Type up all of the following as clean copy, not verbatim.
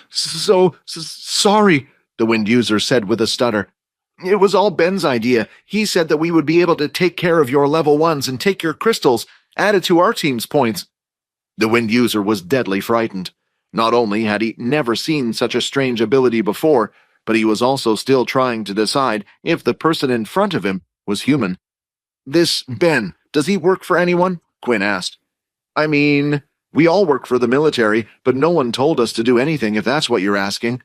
Sorry, the wind user said with a stutter. It was all Ben's idea. He said that we would be able to take care of your level 1s and take your crystals, added to our team's points. The wind user was deadly frightened. Not only had he never seen such a strange ability before, but he was also still trying to decide if the person in front of him was human. This Ben, does he work for anyone? Quinn asked. I mean, we all work for the military, but no one told us to do anything if that's what you're asking.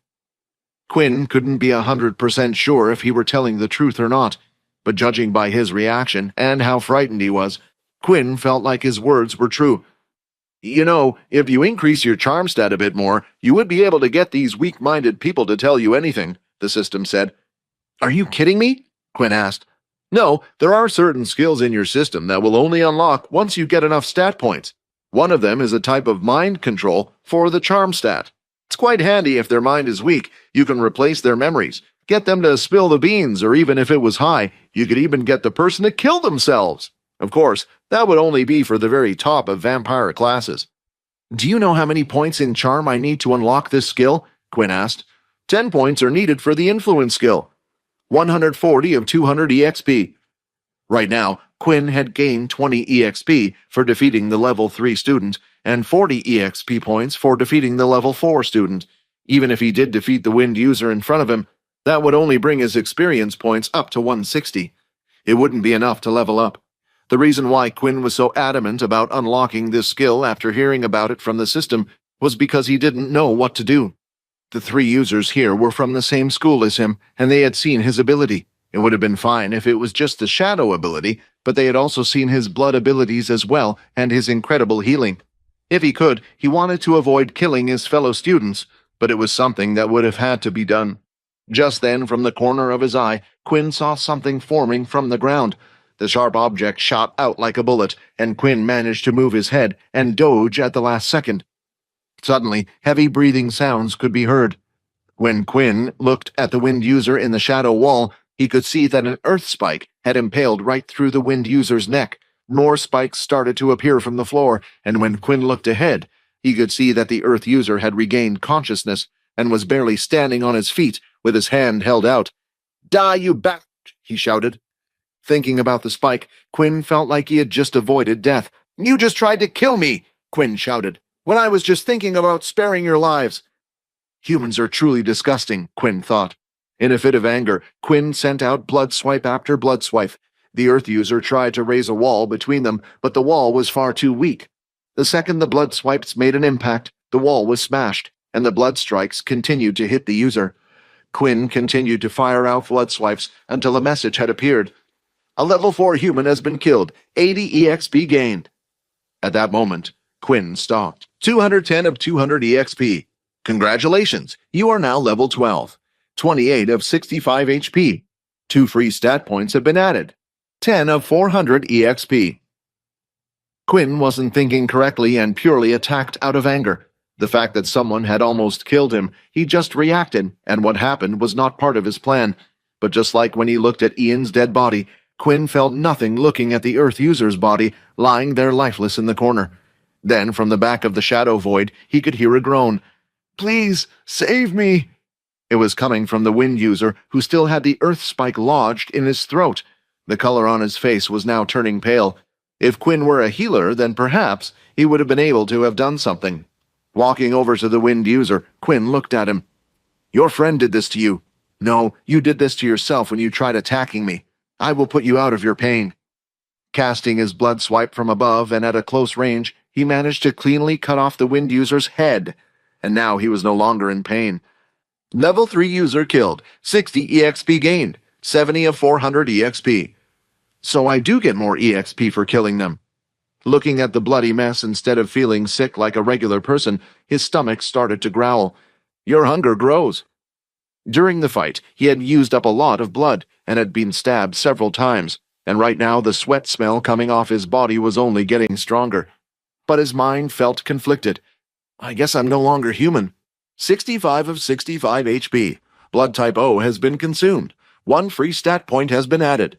Quinn couldn't be 100% sure if he were telling the truth or not, but judging by his reaction and how frightened he was, Quinn felt like his words were true. You know, if you increase your charm stat a bit more, you would be able to get these weak-minded people to tell you anything, the system said. Are you kidding me? Quinn asked. No, there are certain skills in your system that will only unlock once you get enough stat points. One of them is a type of mind control for the charm stat. It's quite handy if their mind is weak. You can replace their memories, get them to spill the beans, or even if it was high, you could even get the person to kill themselves. Of course, that would only be for the very top of vampire classes. Do you know how many points in charm I need to unlock this skill? Quinn asked. 10 points are needed for the influence skill. 140 of 200 EXP. Right now, Quinn had gained 20 EXP for defeating the level 3 student, and 40 EXP points for defeating the level 4 student. Even if he did defeat the wind user in front of him, that would only bring his experience points up to 160. It wouldn't be enough to level up. The reason why Quinn was so adamant about unlocking this skill after hearing about it from the system was because he didn't know what to do. The 3 users here were from the same school as him, and they had seen his ability. It would have been fine if it was just the shadow ability, but they had also seen his blood abilities as well and his incredible healing. If he could, he wanted to avoid killing his fellow students, but it was something that would have had to be done. Just then, from the corner of his eye, Quinn saw something forming from the ground. The sharp object shot out like a bullet, and Quinn managed to move his head and dodge at the last second. Suddenly, heavy breathing sounds could be heard. When Quinn looked at the wind user in the shadow wall, he could see that an earth spike had impaled right through the wind user's neck. More spikes started to appear from the floor, and when Quinn looked ahead, he could see that the earth user had regained consciousness and was barely standing on his feet with his hand held out. Die, you bastard! He shouted. Thinking about the spike, Quinn felt like he had just avoided death. You just tried to kill me, Quinn shouted, when I was just thinking about sparing your lives. Humans are truly disgusting, Quinn thought. In a fit of anger, Quinn sent out blood swipe after blood swipe. The earth user tried to raise a wall between them, but the wall was far too weak. The second the blood swipes made an impact, the wall was smashed, and the blood strikes continued to hit the user. Quinn continued to fire out blood swipes until a message had appeared. A level 4 human has been killed. 80 EXP gained. At that moment, Quinn stopped. 210 of 200 EXP. Congratulations, you are now level 12. 28 of 65 HP. 2 free stat points have been added. 10 of 400 EXP. Quinn wasn't thinking correctly and purely attacked out of anger. The fact that someone had almost killed him, he just reacted, and what happened was not part of his plan. But just like when he looked at Ian's dead body, Quinn felt nothing looking at the Earth user's body, lying there lifeless in the corner. Then, from the back of the shadow void, he could hear a groan. Please, save me! It was coming from the wind user, who still had the earth spike lodged in his throat. The color on his face was now turning pale. If Quinn were a healer, then perhaps he would have been able to have done something. Walking over to the wind user, Quinn looked at him. Your friend did this to you. No, you did this to yourself when you tried attacking me. I will put you out of your pain. Casting his blood swipe from above and at a close range, he managed to cleanly cut off the wind user's head, and now he was no longer in pain. Level 3 user killed, 60 EXP gained, 70 of 400 EXP. So I do get more EXP for killing them. Looking at the bloody mess instead of feeling sick like a regular person, his stomach started to growl. Your hunger grows. During the fight, he had used up a lot of blood and had been stabbed several times, and right now the sweat smell coming off his body was only getting stronger. But his mind felt conflicted. I guess I'm no longer human. 65 of 65 HP. Blood type O has been consumed. 1 free stat point has been added.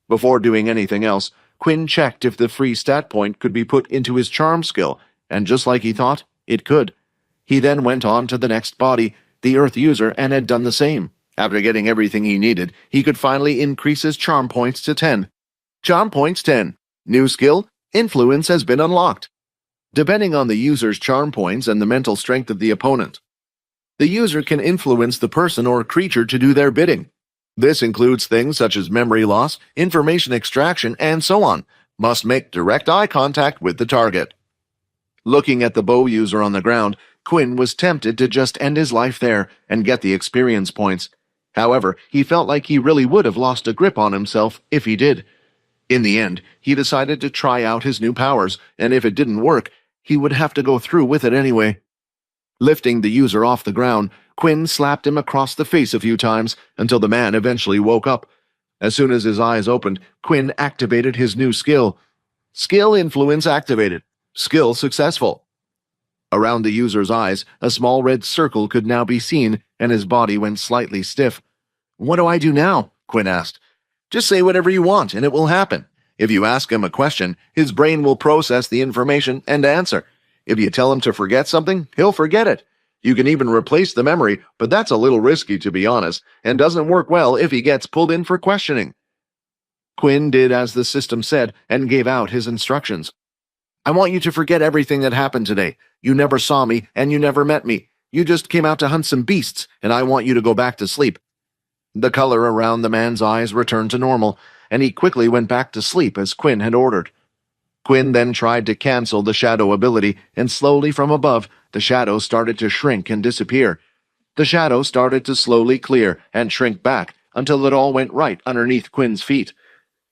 Before doing anything else, Quinn checked if the free stat point could be put into his charm skill, and just like he thought, it could. He then went on to the next body, the Earth user, and had done the same. After getting everything he needed, he could finally increase his charm points to 10. Charm points 10. New skill, Influence has been unlocked. Depending on the user's charm points and the mental strength of the opponent, the user can influence the person or creature to do their bidding. This includes things such as memory loss, information extraction, and so on. Must make direct eye contact with the target. Looking at the bow user on the ground, Quinn was tempted to just end his life there and get the experience points. However, he felt like he really would have lost a grip on himself if he did. In the end, he decided to try out his new powers, and if it didn't work, he would have to go through with it anyway. Lifting the user off the ground, Quinn slapped him across the face a few times until the man eventually woke up. As soon as his eyes opened, Quinn activated his new skill. Skill Influence activated. Skill successful. Around the user's eyes, a small red circle could now be seen, and his body went slightly stiff. "What do I do now?" Quinn asked. "Just say whatever you want, and it will happen. If you ask him a question, his brain will process the information and answer. If you tell him to forget something, he'll forget it. You can even replace the memory, but that's a little risky, to be honest, and doesn't work well if he gets pulled in for questioning." Quinn did as the system said and gave out his instructions. "I want you to forget everything that happened today. You never saw me, and you never met me. You just came out to hunt some beasts, and I want you to go back to sleep." The color around the man's eyes returned to normal, and he quickly went back to sleep as Quinn had ordered. Quinn then tried to cancel the shadow ability, and slowly from above, the shadow started to shrink and disappear. The shadow started to slowly clear and shrink back until it all went right underneath Quinn's feet.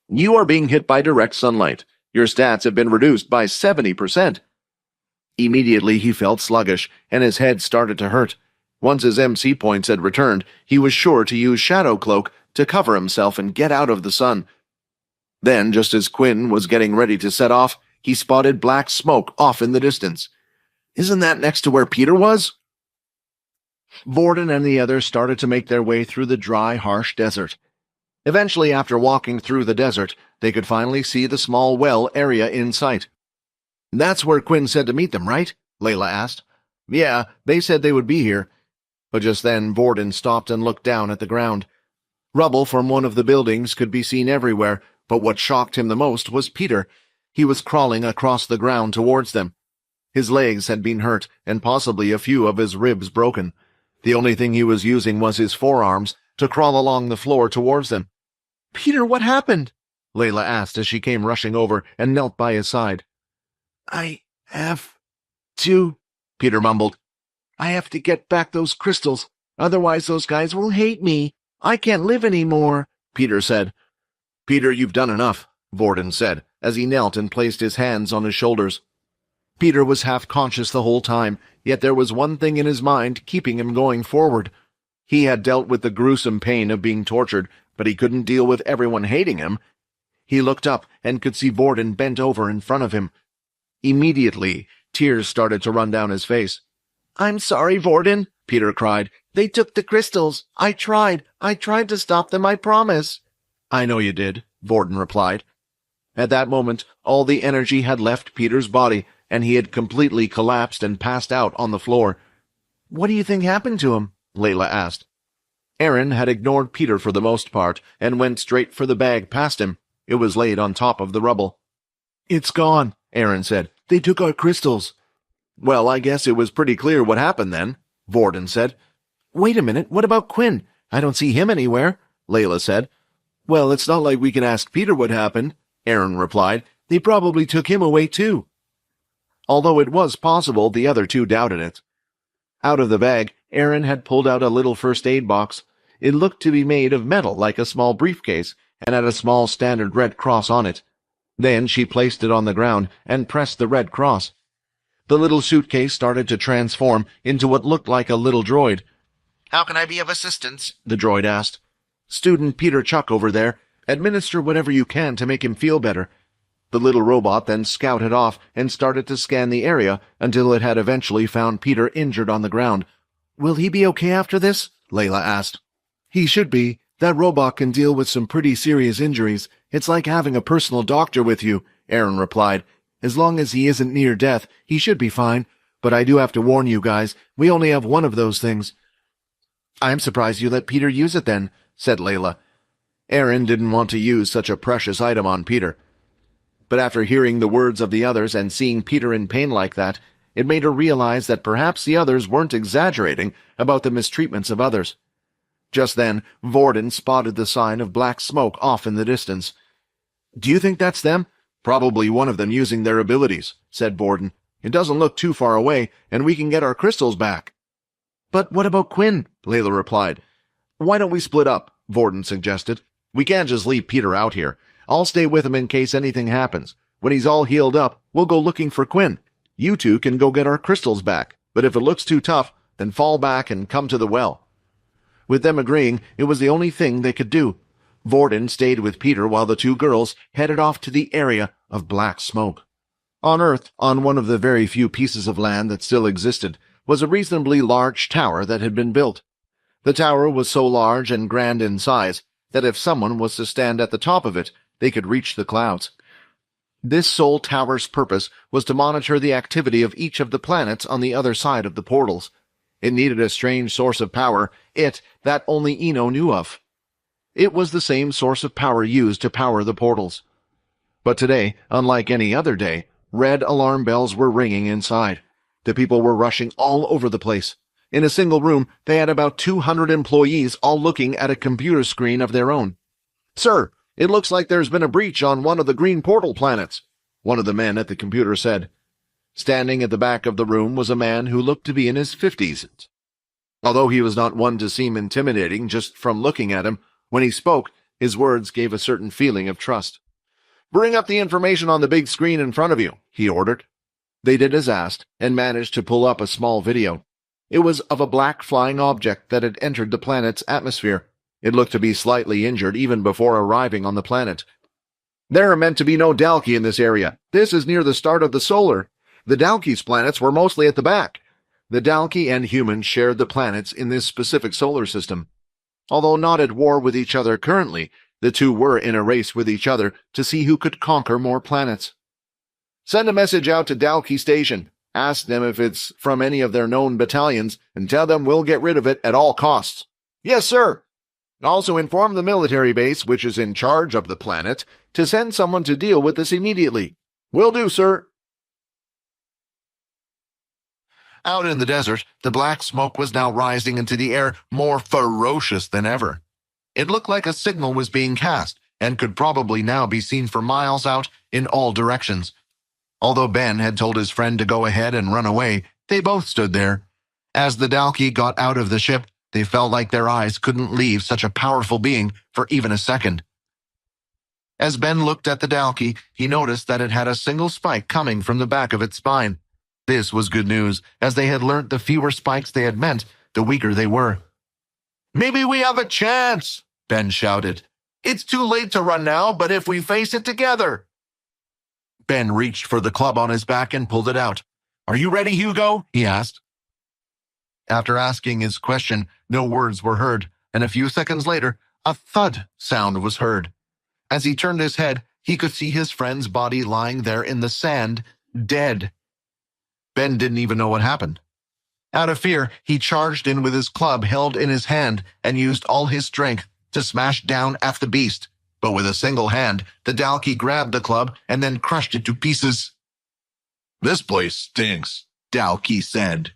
"You are being hit by direct sunlight. Your stats have been reduced by 70%. Immediately he felt sluggish, and his head started to hurt. Once his MC points had returned, he was sure to use Shadow Cloak to cover himself and get out of the sun. Then, just as Quinn was getting ready to set off, he spotted black smoke off in the distance. "Isn't that next to where Peter was?" Vorden and the others started to make their way through the dry, harsh desert. Eventually, after walking through the desert, they could finally see the small well area in sight. "That's where Quinn said to meet them, right?" Layla asked. "Yeah, they said they would be here." But just then, Vorden stopped and looked down at the ground. Rubble from one of the buildings could be seen everywhere, but what shocked him the most was Peter. He was crawling across the ground towards them. His legs had been hurt, and possibly a few of his ribs broken. The only thing he was using was his forearms to crawl along the floor towards them. "Peter, what happened?" Layla asked as she came rushing over and knelt by his side. "I have to," Peter mumbled. "I have to get back those crystals. Otherwise those guys will hate me. I can't live anymore," Peter said. "Peter, you've done enough," Vorden said, as he knelt and placed his hands on his shoulders. Peter was half-conscious the whole time, yet there was one thing in his mind keeping him going forward. He had dealt with the gruesome pain of being tortured, but he couldn't deal with everyone hating him. He looked up and could see Vorden bent over in front of him. Immediately, tears started to run down his face. "I'm sorry, Vorden," Peter cried. "They took the crystals. I tried to stop them, I promise." "I know you did," Vorden replied. At that moment, all the energy had left Peter's body, and he had completely collapsed and passed out on the floor. "What do you think happened to him?" Layla asked. Aaron had ignored Peter for the most part and went straight for the bag past him. It was laid on top of the rubble. "It's gone," Aaron said. "They took our crystals." "Well, I guess it was pretty clear what happened then," Vorden said. "Wait a minute, what about Quinn? I don't see him anywhere," Layla said. "Well, it's not like we can ask Peter what happened," Aaron replied. "They probably took him away too." Although it was possible, the other two doubted it. Out of the bag, Aaron had pulled out a little first aid box. It looked to be made of metal like a small briefcase, and had a small standard red cross on it. Then she placed it on the ground and pressed the red cross. The little suitcase started to transform into what looked like a little droid. "How can I be of assistance?" the droid asked. "Student Peter Chuck over there. Administer whatever you can to make him feel better." The little robot then scouted off and started to scan the area until it had eventually found Peter injured on the ground. "Will he be okay after this?" Layla asked. "He should be. That robot can deal with some pretty serious injuries. It's like having a personal doctor with you," Aaron replied. "As long as he isn't near death, he should be fine. But I do have to warn you guys, we only have one of those things." "I'm surprised you let Peter use it then," said Layla. Aaron didn't want to use such a precious item on Peter. But after hearing the words of the others and seeing Peter in pain like that, it made her realize that perhaps the others weren't exaggerating about the mistreatments of others. Just then, Vorden spotted the sign of black smoke off in the distance. "Do you think that's them?" "Probably one of them using their abilities," said Vorden. "It doesn't look too far away, and we can get our crystals back." "But what about Quinn?" Layla replied. "Why don't we split up?" Vorden suggested. "We can't just leave Peter out here. I'll stay with him in case anything happens. When he's all healed up, we'll go looking for Quinn. You two can go get our crystals back, but if it looks too tough, then fall back and come to the well." With them agreeing, it was the only thing they could do. Vorden stayed with Peter while the two girls headed off to the area of black smoke. On Earth, on one of the very few pieces of land that still existed, was a reasonably large tower that had been built. The tower was so large and grand in size that if someone was to stand at the top of it, they could reach the clouds. This sole tower's purpose was to monitor the activity of each of the planets on the other side of the portals. It needed a strange source of power, that only Eno knew of. It was the same source of power used to power the portals. But today, unlike any other day, red alarm bells were ringing inside. The people were rushing all over the place. In a single room, they had about 200 employees all looking at a computer screen of their own. "Sir, it looks like there's been a breach on one of the green portal planets," one of the men at the computer said. Standing at the back of the room was a man who looked to be in his 50s. Although he was not one to seem intimidating just from looking at him, when he spoke, his words gave a certain feeling of trust. "Bring up the information on the big screen in front of you," he ordered. They did as asked, and managed to pull up a small video. It was of a black flying object that had entered the planet's atmosphere. It looked to be slightly injured even before arriving on the planet. "There are meant to be no Dalki in this area. This is near the start of the solar. The Dalki's planets were mostly at the back." The Dalki and humans shared the planets in this specific solar system. Although not at war with each other currently, the two were in a race with each other to see who could conquer more planets. "Send a message out to Dalki Station. Ask them if it's from any of their known battalions, and tell them we'll get rid of it at all costs." "Yes, sir." "Also inform the military base, which is in charge of the planet, to send someone to deal with this immediately." "Will do, sir." Out in the desert, the black smoke was now rising into the air more ferocious than ever. It looked like a signal was being cast, and could probably now be seen for miles out in all directions. Although Ben had told his friend to go ahead and run away, they both stood there. As the Dalki got out of the ship, they felt like their eyes couldn't leave such a powerful being for even a second. As Ben looked at the Dalki, he noticed that it had a single spike coming from the back of its spine. This was good news, as they had learnt the fewer spikes they had meant, the weaker they were. "Maybe we have a chance," Ben shouted. "It's too late to run now, but if we face it together." Ben reached for the club on his back and pulled it out. "Are you ready, Hugo?" he asked. After asking his question, no words were heard, and a few seconds later, a thud sound was heard. As he turned his head, he could see his friend's body lying there in the sand, dead. Ben didn't even know what happened. Out of fear, he charged in with his club held in his hand and used all his strength to smash down at the beast. But with a single hand, the Dalki grabbed the club and then crushed it to pieces. "This place stinks," Dalki said.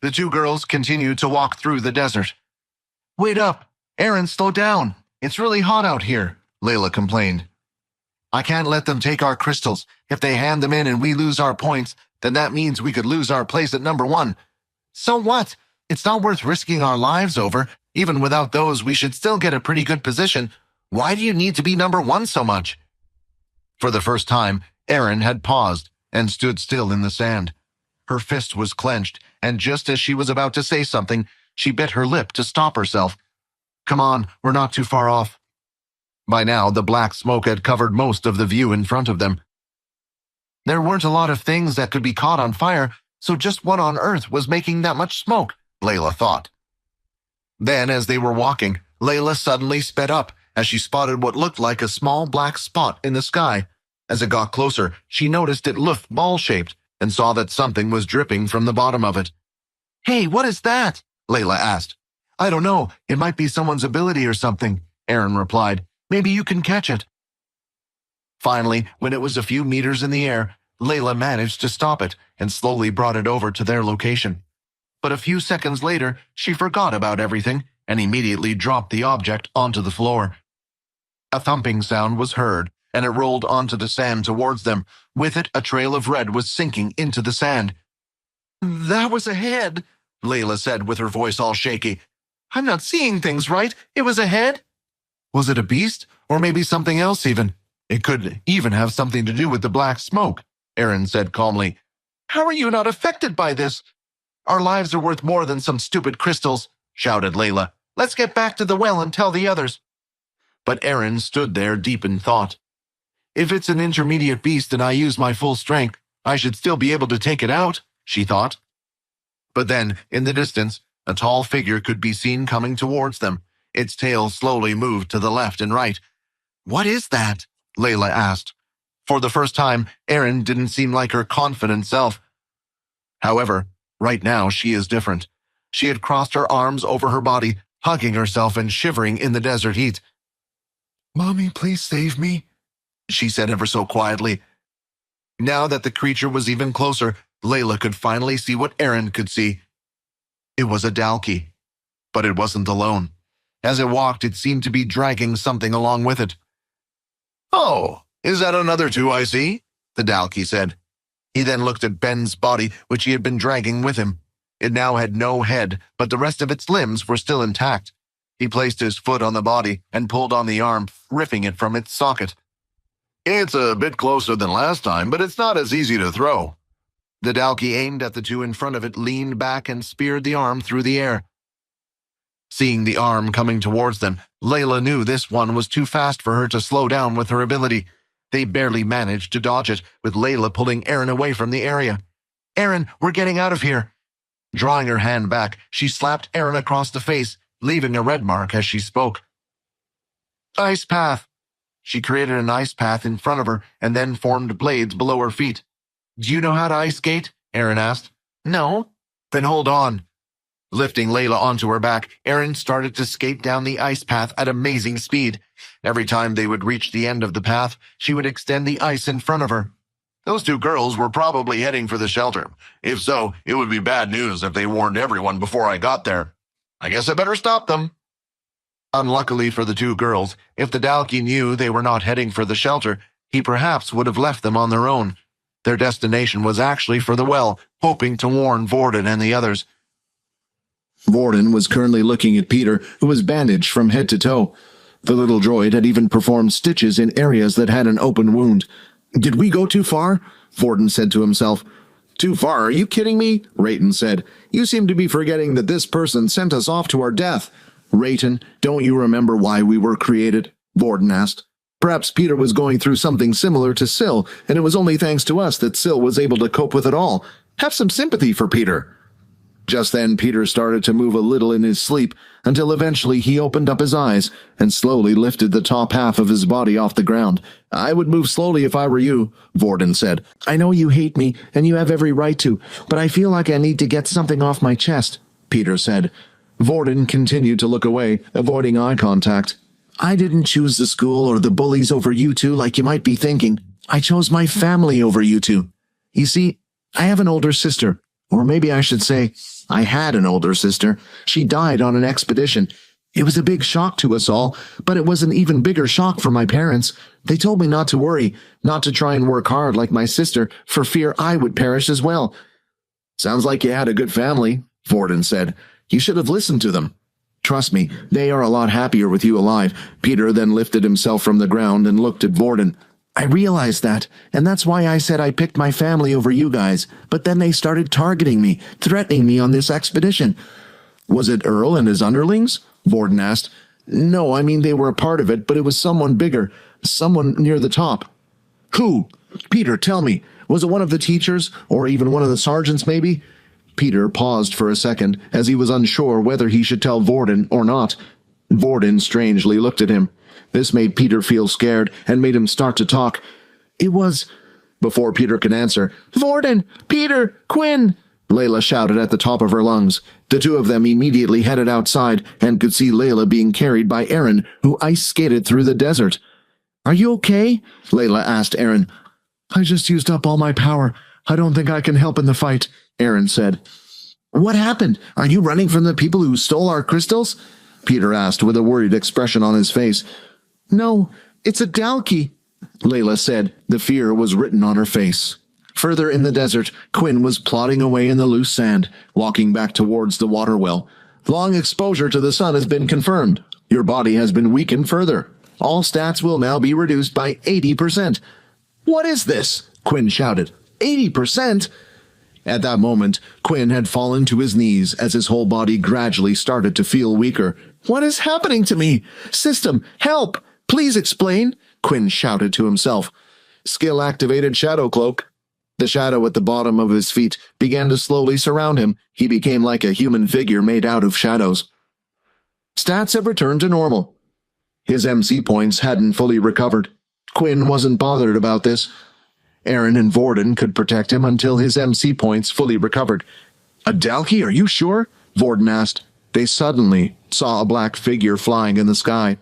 The two girls continued to walk through the desert. "Wait up! Aaron, slow down! It's really hot out here," Layla complained. "I can't let them take our crystals. If they hand them in and we lose our points, then that means we could lose our place at number 1. So what? It's not worth risking our lives over. Even without those, we should still get a pretty good position. Why do you need to be number 1 so much?" For the first time, Erin had paused and stood still in the sand. Her fist was clenched, and just as she was about to say something, she bit her lip to stop herself. "Come on, we're not too far off." By now, the black smoke had covered most of the view in front of them. There weren't a lot of things that could be caught on fire, so just what on earth was making that much smoke, Layla thought. Then, as they were walking, Layla suddenly sped up as she spotted what looked like a small black spot in the sky. As it got closer, she noticed it looked ball-shaped and saw that something was dripping from the bottom of it. "Hey, what is that?" Layla asked. "I don't know. It might be someone's ability or something," Aaron replied. "Maybe you can catch it." Finally, when it was a few meters in the air, Layla managed to stop it and slowly brought it over to their location. But a few seconds later, she forgot about everything and immediately dropped the object onto the floor. A thumping sound was heard, and it rolled onto the sand towards them. With it, a trail of red was sinking into the sand. "That was a head," Layla said with her voice all shaky. "I'm not seeing things right. It was a head?" "Was it a beast? Or maybe something else even? It could even have something to do with the black smoke," Aaron said calmly. "How are you not affected by this?" "Our lives are worth more than some stupid crystals," shouted Layla. "Let's get back to the well and tell the others." But Aaron stood there deep in thought. "If it's an intermediate beast and I use my full strength, I should still be able to take it out," she thought. But then, in the distance, a tall figure could be seen coming towards them. Its tail slowly moved to the left and right. "What is that?" Layla asked. For the first time, Aaron didn't seem like her confident self. However, right now she is different. She had crossed her arms over her body, hugging herself and shivering in the desert heat. "Mommy, please save me," she said ever so quietly. Now that the creature was even closer, Layla could finally see what Aaron could see. It was a Dalki, but it wasn't alone. As it walked, it seemed to be dragging something along with it. "Oh, is that another two I see?" the Dalki said. He then looked at Ben's body, which he had been dragging with him. It now had no head, but the rest of its limbs were still intact. He placed his foot on the body and pulled on the arm, ripping it from its socket. "It's a bit closer than last time, but it's not as easy to throw." The Dalki aimed at the two in front of it, leaned back, and speared the arm through the air. Seeing the arm coming towards them, Layla knew this one was too fast for her to slow down with her ability. They barely managed to dodge it, with Layla pulling Aaron away from the area. "Aaron, we're getting out of here." Drawing her hand back, she slapped Aaron across the face, leaving a red mark as she spoke. "Ice path." She created an ice path in front of her and then formed blades below her feet. "Do you know how to ice skate?" Aaron asked. "No." "Then hold on." Lifting Layla onto her back, Aaron started to skate down the ice path at amazing speed. Every time they would reach the end of the path, she would extend the ice in front of her. Those two girls were probably heading for the shelter. If so, it would be bad news if they warned everyone before I got there. I guess I better stop them. Unluckily for the two girls, if the Dalki knew they were not heading for the shelter, he perhaps would have left them on their own. Their destination was actually for the well, hoping to warn Vorden and the others. Vorden was currently looking at Peter, who was bandaged from head to toe. The little droid had even performed stitches in areas that had an open wound. "Did we go too far?" Vorden said to himself. "Too far? Are you kidding me?" Rayton said. "You seem to be forgetting that this person sent us off to our death." "Rayton, don't you remember why we were created?" Vorden asked. "Perhaps Peter was going through something similar to Syl, and it was only thanks to us that Syl was able to cope with it all. Have some sympathy for Peter." Just then, Peter started to move a little in his sleep, until eventually he opened up his eyes and slowly lifted the top half of his body off the ground. "I would move slowly if I were you," Vorden said. "I know you hate me, and you have every right to, but I feel like I need to get something off my chest," Peter said. Vorden continued to look away, avoiding eye contact. "I didn't choose the school or the bullies over you two like you might be thinking. I chose my family over you two. You see, I have an older sister. Or maybe I should say, I had an older sister. She died on an expedition. It was a big shock to us all, but it was an even bigger shock for my parents. They told me not to worry, not to try and work hard like my sister, for fear I would perish as well." "Sounds like you had a good family," Vorden said. "You should have listened to them." "Trust me, they are a lot happier with you alive." Peter then lifted himself from the ground and looked at Vorden. "I realized that, and that's why I said I picked my family over you guys. But then they started targeting me, threatening me on this expedition." "Was it Earl and his underlings?" Vorden asked. "No, I mean they were a part of it, but it was someone bigger, someone near the top." "Who? Peter, tell me. Was it one of the teachers, or even one of the sergeants, maybe?" Peter paused for a second, as he was unsure whether he should tell Vorden or not. Vorden strangely looked at him. This made Peter feel scared and made him start to talk. It was... Before Peter could answer, "Vorden! Peter! Quinn!" Layla shouted at the top of her lungs. The two of them immediately headed outside and could see Layla being carried by Aaron, who ice-skated through the desert. "Are you okay?" Layla asked Aaron. "I just used up all my power. I don't think I can help in the fight," Aaron said. "What happened? Are you running from the people who stole our crystals?" Peter asked with a worried expression on his face. "No, it's a Dalki," Layla said. The fear was written on her face. Further in the desert, Quinn was plodding away in the loose sand, walking back towards the water well. "Long exposure to the sun has been confirmed. Your body has been weakened further. All stats will now be reduced by 80%. "What is this?" Quinn shouted. 80%? At that moment, Quinn had fallen to his knees as his whole body gradually started to feel weaker. "What is happening to me? System, help! Please explain!" Quinn shouted to himself. Skill-activated shadow cloak. The shadow at the bottom of his feet began to slowly surround him. He became like a human figure made out of shadows. Stats have returned to normal. His MC points hadn't fully recovered. Quinn wasn't bothered about this. Aaron and Vorden could protect him until his MC points fully recovered. "A Dalki, are you sure?" Vorden asked. They suddenly saw a black figure flying in the sky.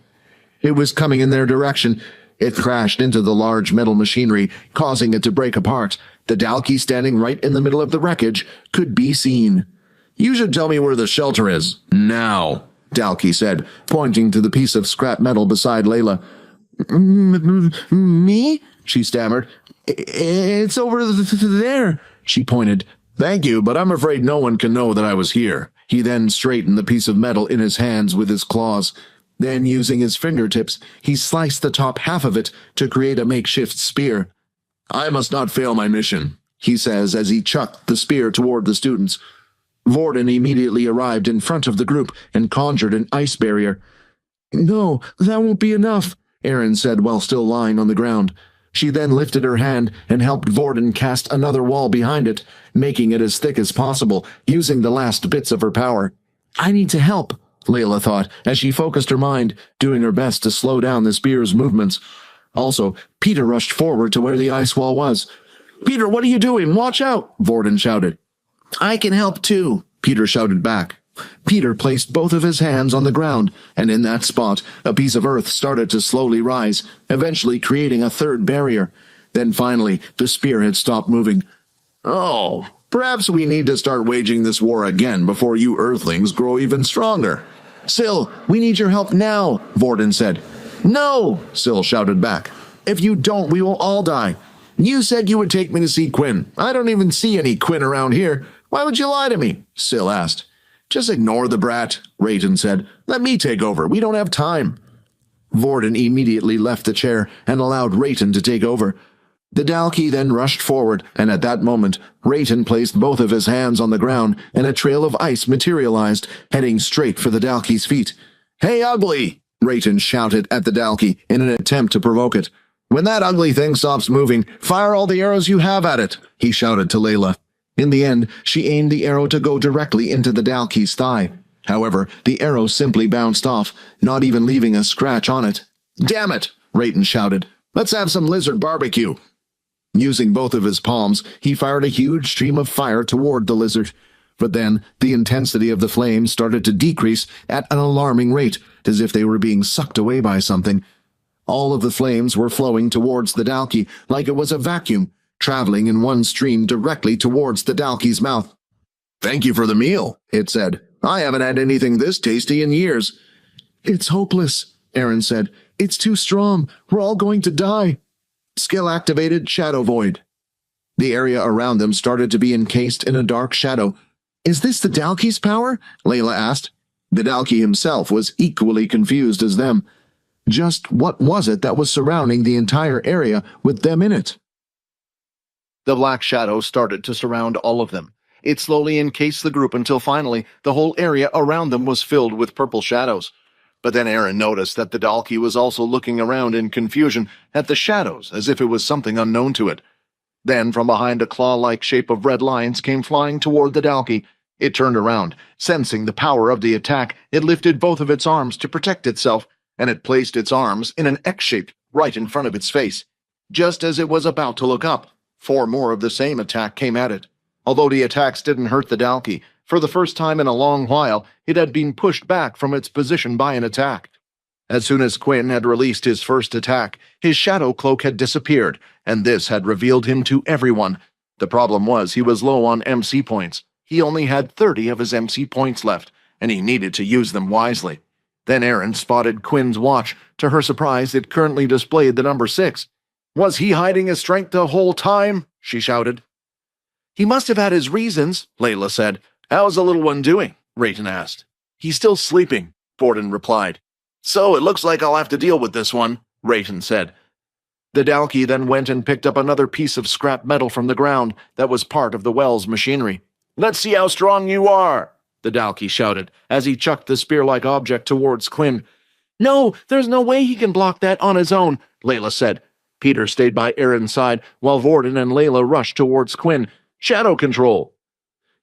It was coming in their direction. It crashed into the large metal machinery, causing it to break apart. The Dalki standing right in the middle of the wreckage could be seen. "You should tell me where the shelter is. Now," Dalki said, pointing to the piece of scrap metal beside Layla. "Me?" she stammered. "It's over there," she pointed. "Thank you, but I'm afraid no one can know that I was here." He then straightened the piece of metal in his hands with his claws. Then, using his fingertips, he sliced the top half of it to create a makeshift spear. "I must not fail my mission," he says as he chucked the spear toward the students. Vorden immediately arrived in front of the group and conjured an ice barrier. "No, that won't be enough," Aaron said while still lying on the ground. She then lifted her hand and helped Vorden cast another wall behind it, making it as thick as possible, using the last bits of her power. "I need to help," Layla thought, as she focused her mind, doing her best to slow down the spear's movements. Also, Peter rushed forward to where the ice wall was. "Peter, what are you doing? Watch out!" Vorden shouted. "I can help too," Peter shouted back. Peter placed both of his hands on the ground, and in that spot, a piece of earth started to slowly rise, eventually creating a third barrier. Then finally, the spear had stopped moving. "Oh, perhaps we need to start waging this war again before you Earthlings grow even stronger." "Syl, we need your help now," Vorden said. "No," Syl shouted back. "If you don't, we will all die. You said you would take me to see Quinn. I don't even see any Quinn around here. Why would you lie to me?" Syl asked. "Just ignore the brat," Rayton said. "Let me take over. We don't have time." Vorden immediately left the chair and allowed Rayton to take over. The Dalki then rushed forward, and at that moment, Rayton placed both of his hands on the ground, and a trail of ice materialized, heading straight for the Dalki's feet. "Hey, ugly!" Rayton shouted at the Dalki in an attempt to provoke it. "When that ugly thing stops moving, fire all the arrows you have at it," he shouted to Layla. In the end, she aimed the arrow to go directly into the Dalki's thigh. However, the arrow simply bounced off, not even leaving a scratch on it. "Damn it!" Rayton shouted. "Let's have some lizard barbecue." Using both of his palms, he fired a huge stream of fire toward the lizard. But then, the intensity of the flames started to decrease at an alarming rate, as if they were being sucked away by something. All of the flames were flowing towards the Dalki like it was a vacuum, traveling in one stream directly towards the Dalki's mouth. "Thank you for the meal," it said. "I haven't had anything this tasty in years." "It's hopeless," Aaron said. "It's too strong. We're all going to die." Skill-activated Shadow Void. The area around them started to be encased in a dark shadow. "Is this the Dalki's power?" Layla asked. The Dalki himself was equally confused as them. Just what was it that was surrounding the entire area with them in it? The black shadow started to surround all of them. It slowly encased the group until finally the whole area around them was filled with purple shadows. But then Aaron noticed that the Dalki was also looking around in confusion at the shadows as if it was something unknown to it. Then from behind a claw-like shape of red lines came flying toward the Dalki. It turned around. Sensing the power of the attack, it lifted both of its arms to protect itself, and it placed its arms in an X shape right in front of its face. Just as it was about to look up, 4 more of the same attack came at it. Although the attacks didn't hurt the Dalki, for the first time in a long while, it had been pushed back from its position by an attack. As soon as Quinn had released his first attack, his shadow cloak had disappeared, and this had revealed him to everyone. The problem was he was low on MC points. He only had 30 of his MC points left, and he needed to use them wisely. Then Erin spotted Quinn's watch. To her surprise, it currently displayed the number 6. Was he hiding his strength the whole time? She shouted. He must have had his reasons, Layla said. How's the little one doing? Rayton asked. He's still sleeping, Vorden replied. So it looks like I'll have to deal with this one, Rayton said. The Dalki then went and picked up another piece of scrap metal from the ground that was part of the well's machinery. Let's see how strong you are, the Dalki shouted as he chucked the spear-like object towards Quinn. No, there's no way he can block that on his own, Layla said. Peter stayed by Erin's side while Vorden and Layla rushed towards Quinn. Shadow control.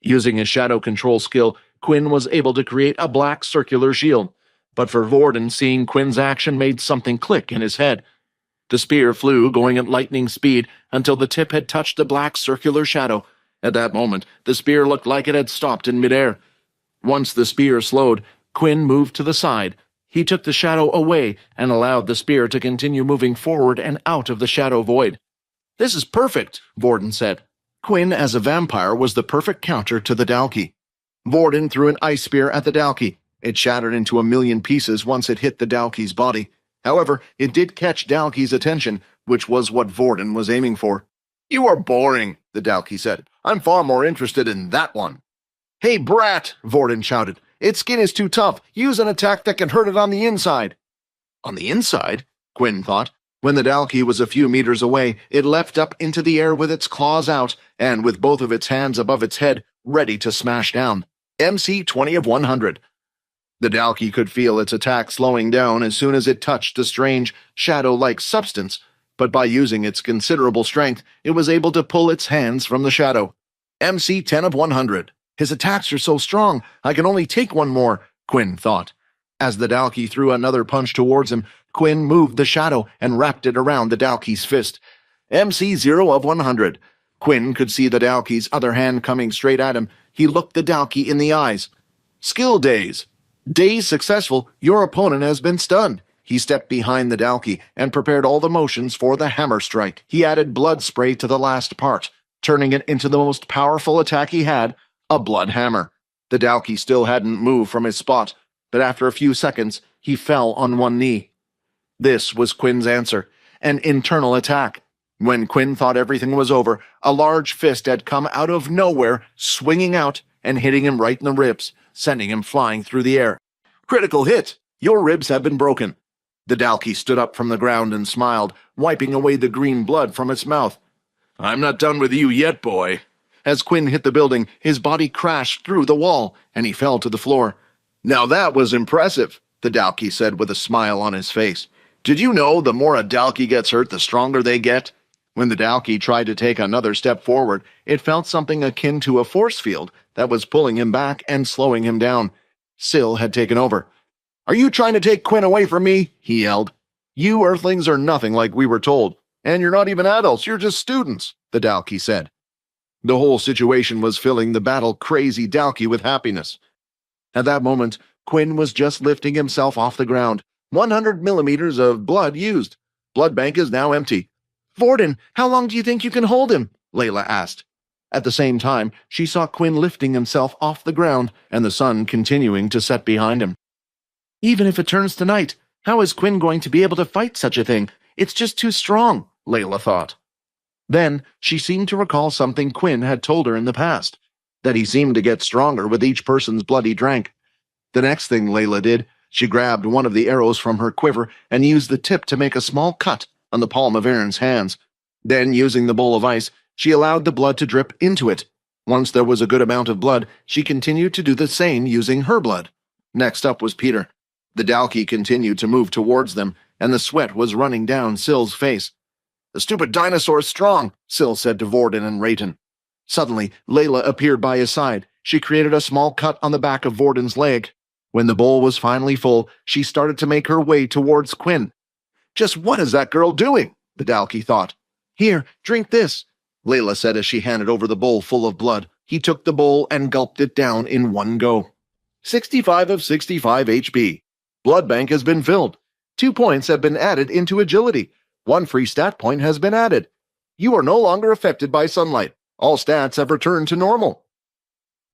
Using his shadow control skill, Quinn was able to create a black circular shield. But for Vorden, seeing Quinn's action made something click in his head. The spear flew, going at lightning speed, until the tip had touched the black circular shadow. At that moment, the spear looked like it had stopped in midair. Once the spear slowed, Quinn moved to the side. He took the shadow away and allowed the spear to continue moving forward and out of the shadow void. This is perfect, Vorden said. Quinn, as a vampire, was the perfect counter to the Dalki. Vorden threw an ice spear at the Dalki. It shattered into a million pieces once it hit the Dalki's body. However, it did catch Dalki's attention, which was what Vorden was aiming for. You are boring, the Dalki said. I'm far more interested in that one. Hey, brat, Vorden shouted. Its skin is too tough. Use an attack that can hurt it on the inside. On the inside? Quinn thought. When the Dalki was a few meters away, it leapt up into the air with its claws out, and with both of its hands above its head, ready to smash down. MC 20 of 100. The Dalki could feel its attack slowing down as soon as it touched a strange, shadow-like substance, but by using its considerable strength, it was able to pull its hands from the shadow. MC 10 of 100. His attacks are so strong, I can only take one more, Quinn thought. As the Dalki threw another punch towards him, Quinn moved the shadow and wrapped it around the Dalki's fist. MC 0 of 100. Quinn could see the Dalki's other hand coming straight at him. He looked the Dalki in the eyes. Skill days. Days successful, your opponent has been stunned. He stepped behind the Dalki and prepared all the motions for the hammer strike. He added blood spray to the last part, turning it into the most powerful attack he had, a blood hammer. The Dalki still hadn't moved from his spot, but after a few seconds, he fell on one knee. This was Quinn's answer, an internal attack. When Quinn thought everything was over, a large fist had come out of nowhere, swinging out and hitting him right in the ribs, sending him flying through the air. Critical hit! Your ribs have been broken. The Dalki stood up from the ground and smiled, wiping away the green blood from its mouth. I'm not done with you yet, boy. As Quinn hit the building, his body crashed through the wall, and he fell to the floor. Now that was impressive, the Dalki said with a smile on his face. Did you know the more a Dalki gets hurt, the stronger they get? When the Dalki tried to take another step forward, it felt something akin to a force field that was pulling him back and slowing him down. Syl had taken over. Are you trying to take Quinn away from me? He yelled. You Earthlings are nothing like we were told, and you're not even adults, you're just students, the Dalki said. The whole situation was filling the battle-crazy Dalki with happiness. At that moment, Quinn was just lifting himself off the ground. 100 millimeters of blood used. Blood bank is now empty. Vorden, how long do you think you can hold him? Layla asked. At the same time, she saw Quinn lifting himself off the ground and the sun continuing to set behind him. Even if it turns to night, how is Quinn going to be able to fight such a thing? It's just too strong, Layla thought. Then she seemed to recall something Quinn had told her in the past, that he seemed to get stronger with each person's blood he drank. The next thing Layla did, she grabbed one of the arrows from her quiver and used the tip to make a small cut on the palm of Erin's hands. Then, using the bowl of ice, she allowed the blood to drip into it. Once there was a good amount of blood, she continued to do the same using her blood. Next up was Peter. The Dalki continued to move towards them, and the sweat was running down Syl's face. The stupid dinosaur is strong, Syl said to Vorden and Rayton. Suddenly, Layla appeared by his side. She created a small cut on the back of Vorden's leg. When the bowl was finally full, she started to make her way towards Quinn. Just what is that girl doing? the Dalki thought. Here, drink this, Layla said as she handed over the bowl full of blood. He took the bowl and gulped it down in one go. 65 of 65 HP. Blood bank has been filled. 2 points have been added into agility. 1 free stat point has been added. You are no longer affected by sunlight. All stats have returned to normal.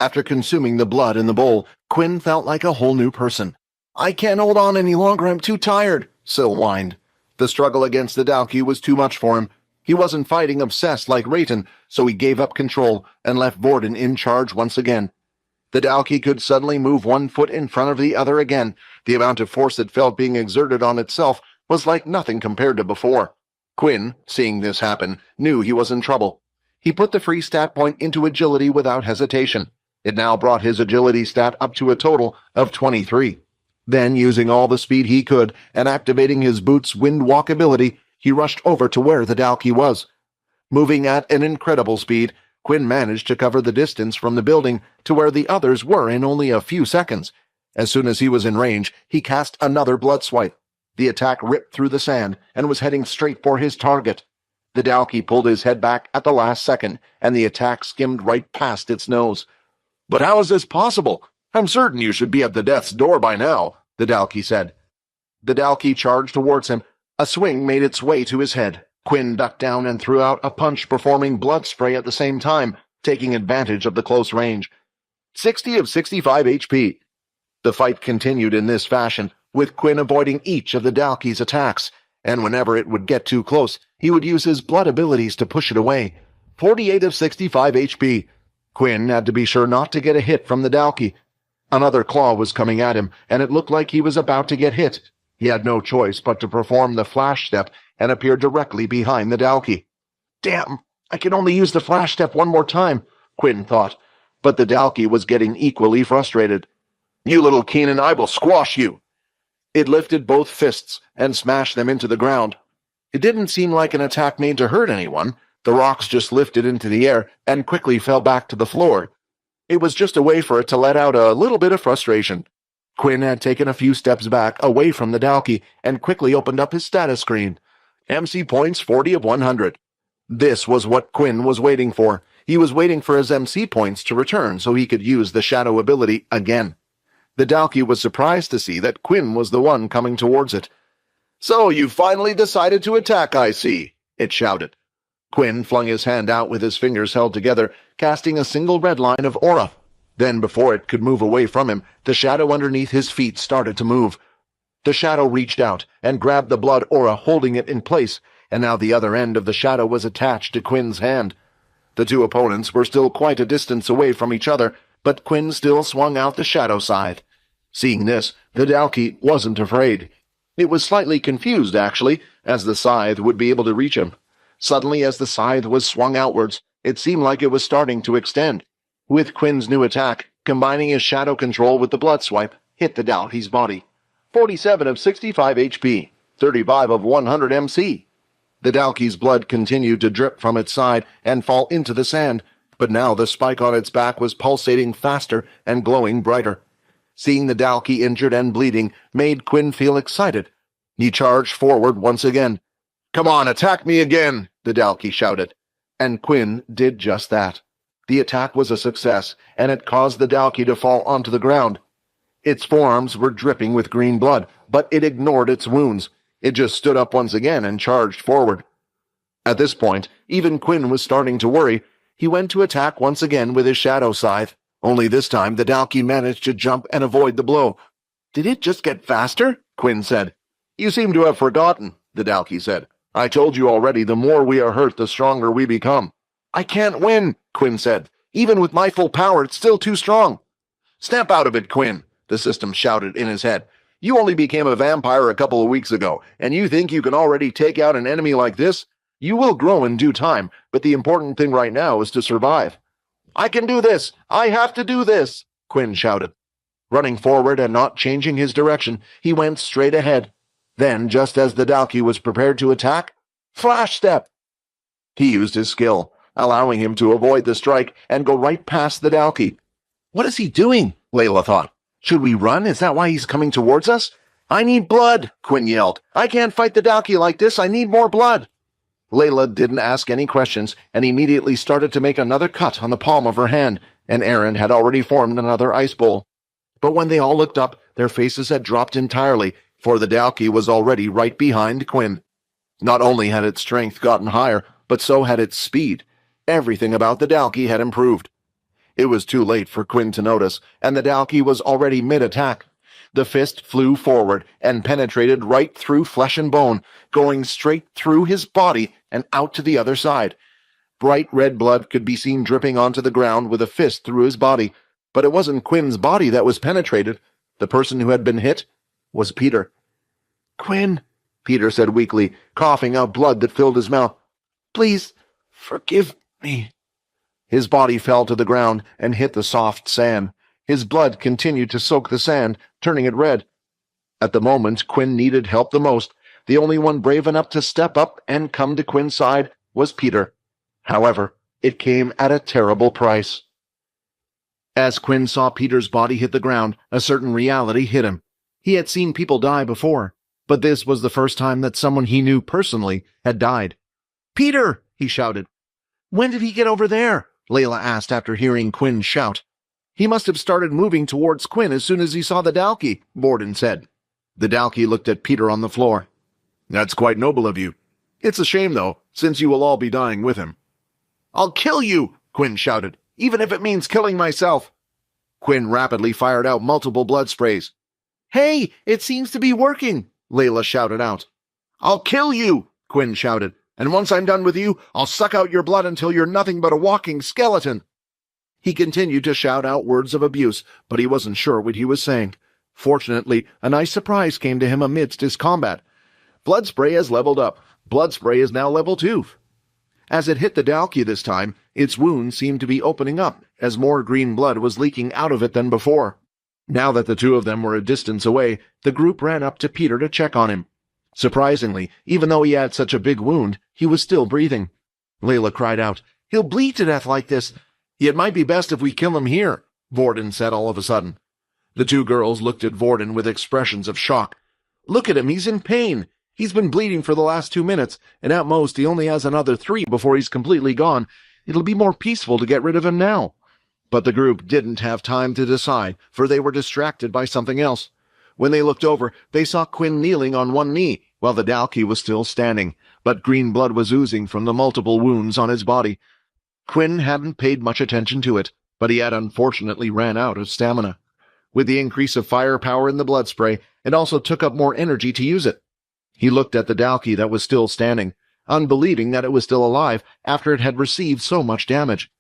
After consuming the blood in the bowl, Quinn felt like a whole new person. I can't hold on any longer, I'm too tired, Syl whined. The struggle against the Dalki was too much for him. He wasn't fighting obsessed like Rayton, so he gave up control and left Vorden in charge once again. The Dalki could suddenly move 1 foot in front of the other again. The amount of force it felt being exerted on itself was like nothing compared to before. Quinn, seeing this happen, knew he was in trouble. He put the free stat point into agility without hesitation. It now brought his agility stat up to a total of 23. Then, using all the speed he could and activating his boots' wind walk ability, he rushed over to where the Dalki was. Moving at an incredible speed, Quinn managed to cover the distance from the building to where the others were in only a few seconds. As soon as he was in range, he cast another blood swipe. The attack ripped through the sand and was heading straight for his target. The Dalki pulled his head back at the last second, and the attack skimmed right past its nose. But how is this possible? I'm certain you should be at the death's door by now, the Dalki said. The Dalki charged towards him. A swing made its way to his head. Quinn ducked down and threw out a punch, performing blood spray at the same time, taking advantage of the close range. 60 of 65 HP. The fight continued in this fashion, with Quinn avoiding each of the Dalki's attacks, and whenever it would get too close, he would use his blood abilities to push it away. 48 of 65 HP. Quinn had to be sure not to get a hit from the Dalki. Another claw was coming at him, and it looked like he was about to get hit. He had no choice but to perform the flash step and appear directly behind the Dalki. Damn, I can only use the flash step one more time, Quinn thought, but the Dalki was getting equally frustrated. You little Keenan, I will squash you. It lifted both fists and smashed them into the ground. It didn't seem like an attack made to hurt anyone. The rocks just lifted into the air and quickly fell back to the floor. It was just a way for it to let out a little bit of frustration. Quinn had taken a few steps back away from the Dalki and quickly opened up his status screen. MC points 40 of 100. This was what Quinn was waiting for. He was waiting for his MC points to return so he could use the shadow ability again. The Dalki was surprised to see that Quinn was the one coming towards it. So you finally decided to attack, I see, it shouted. Quinn flung his hand out with his fingers held together, casting a single red line of aura. Then, before it could move away from him, the shadow underneath his feet started to move. The shadow reached out and grabbed the blood aura, holding it in place, and now the other end of the shadow was attached to Quinn's hand. The two opponents were still quite a distance away from each other, but Quinn still swung out the shadow scythe. Seeing this, the Dalki wasn't afraid. It was slightly confused, actually, as the scythe would be able to reach him. Suddenly, as the scythe was swung outwards, it seemed like it was starting to extend. With Quinn's new attack, combining his shadow control with the blood swipe, hit the Dalki's body. 47 of 65 HP, 35 of 100 MC. The Dalki's blood continued to drip from its side and fall into the sand, but now the spike on its back was pulsating faster and glowing brighter. Seeing the Dalki injured and bleeding made Quinn feel excited. He charged forward once again. Come on, attack me again, the Dalki shouted. And Quinn did just that. The attack was a success, and it caused the Dalki to fall onto the ground. Its forearms were dripping with green blood, but it ignored its wounds. It just stood up once again and charged forward. At this point, even Quinn was starting to worry. He went to attack once again with his shadow scythe. Only this time the Dalki managed to jump and avoid the blow. Did it just get faster? Quinn said. You seem to have forgotten, the Dalki said. I told you already, the more we are hurt, the stronger we become. I can't win, Quinn said. Even with my full power, it's still too strong. Snap out of it, Quinn, the system shouted in his head. You only became a vampire a couple of weeks ago, and you think you can already take out an enemy like this? You will grow in due time, but the important thing right now is to survive. I can do this! I have to do this! Quinn shouted. Running forward and not changing his direction, he went straight ahead. Then, just as the Dalki was prepared to attack, flash step! He used his skill, allowing him to avoid the strike and go right past the Dalki. What is he doing? Layla thought. Should we run? Is that why he's coming towards us? I need blood, Quinn yelled. I can't fight the Dalki like this. I need more blood. Layla didn't ask any questions and immediately started to make another cut on the palm of her hand, and Aaron had already formed another ice bowl. But when they all looked up, their faces had dropped entirely, for the Dalkey was already right behind Quinn. Not only had its strength gotten higher, but so had its speed. Everything about the Dalkey had improved. It was too late for Quinn to notice, and the Dalkey was already mid-attack. The fist flew forward and penetrated right through flesh and bone, going straight through his body and out to the other side. Bright red blood could be seen dripping onto the ground with a fist through his body, but it wasn't Quinn's body that was penetrated. The person who had been hit was Peter. "Quinn," Peter said weakly, coughing out blood that filled his mouth. "Please, forgive me." His body fell to the ground and hit the soft sand. His blood continued to soak the sand, turning it red. At the moment Quinn needed help the most, the only one brave enough to step up and come to Quinn's side was Peter. However, it came at a terrible price. As Quinn saw Peter's body hit the ground, a certain reality hit him. He had seen people die before, but this was the first time that someone he knew personally had died. "Peter!" he shouted. "When did he get over there?" Layla asked after hearing Quinn shout. "He must have started moving towards Quinn as soon as he saw the Dalkey," Vorden said. The Dalkey looked at Peter on the floor. "That's quite noble of you. It's a shame, though, since you will all be dying with him." "I'll kill you!" Quinn shouted, "even if it means killing myself." Quinn rapidly fired out multiple blood sprays. "Hey, it seems to be working!" Layla shouted out. "I'll kill you!" Quinn shouted, "and once I'm done with you, I'll suck out your blood until you're nothing but a walking skeleton." He continued to shout out words of abuse, but he wasn't sure what he was saying. Fortunately, a nice surprise came to him amidst his combat. Blood spray has leveled up. Blood spray is now level 2. As it hit the Dalkey this time, its wound seemed to be opening up, as more green blood was leaking out of it than before. Now that the two of them were a distance away, the group ran up to Peter to check on him. Surprisingly, even though he had such a big wound, he was still breathing. Layla cried out, "He'll bleed to death like this. It might be best if we kill him here," Vorden said all of a sudden. The two girls looked at Vorden with expressions of shock. "Look at him, he's in pain. He's been bleeding for the last 2 minutes, and at most he only has another 3 before he's completely gone. It'll be more peaceful to get rid of him now." But the group didn't have time to decide, for they were distracted by something else. When they looked over, they saw Quinn kneeling on one knee, while the Dalkey was still standing, but green blood was oozing from the multiple wounds on his body. Quinn hadn't paid much attention to it, but he had unfortunately ran out of stamina. With the increase of firepower in the blood spray, it also took up more energy to use it. He looked at the Dalkey that was still standing, unbelieving that it was still alive after it had received so much damage.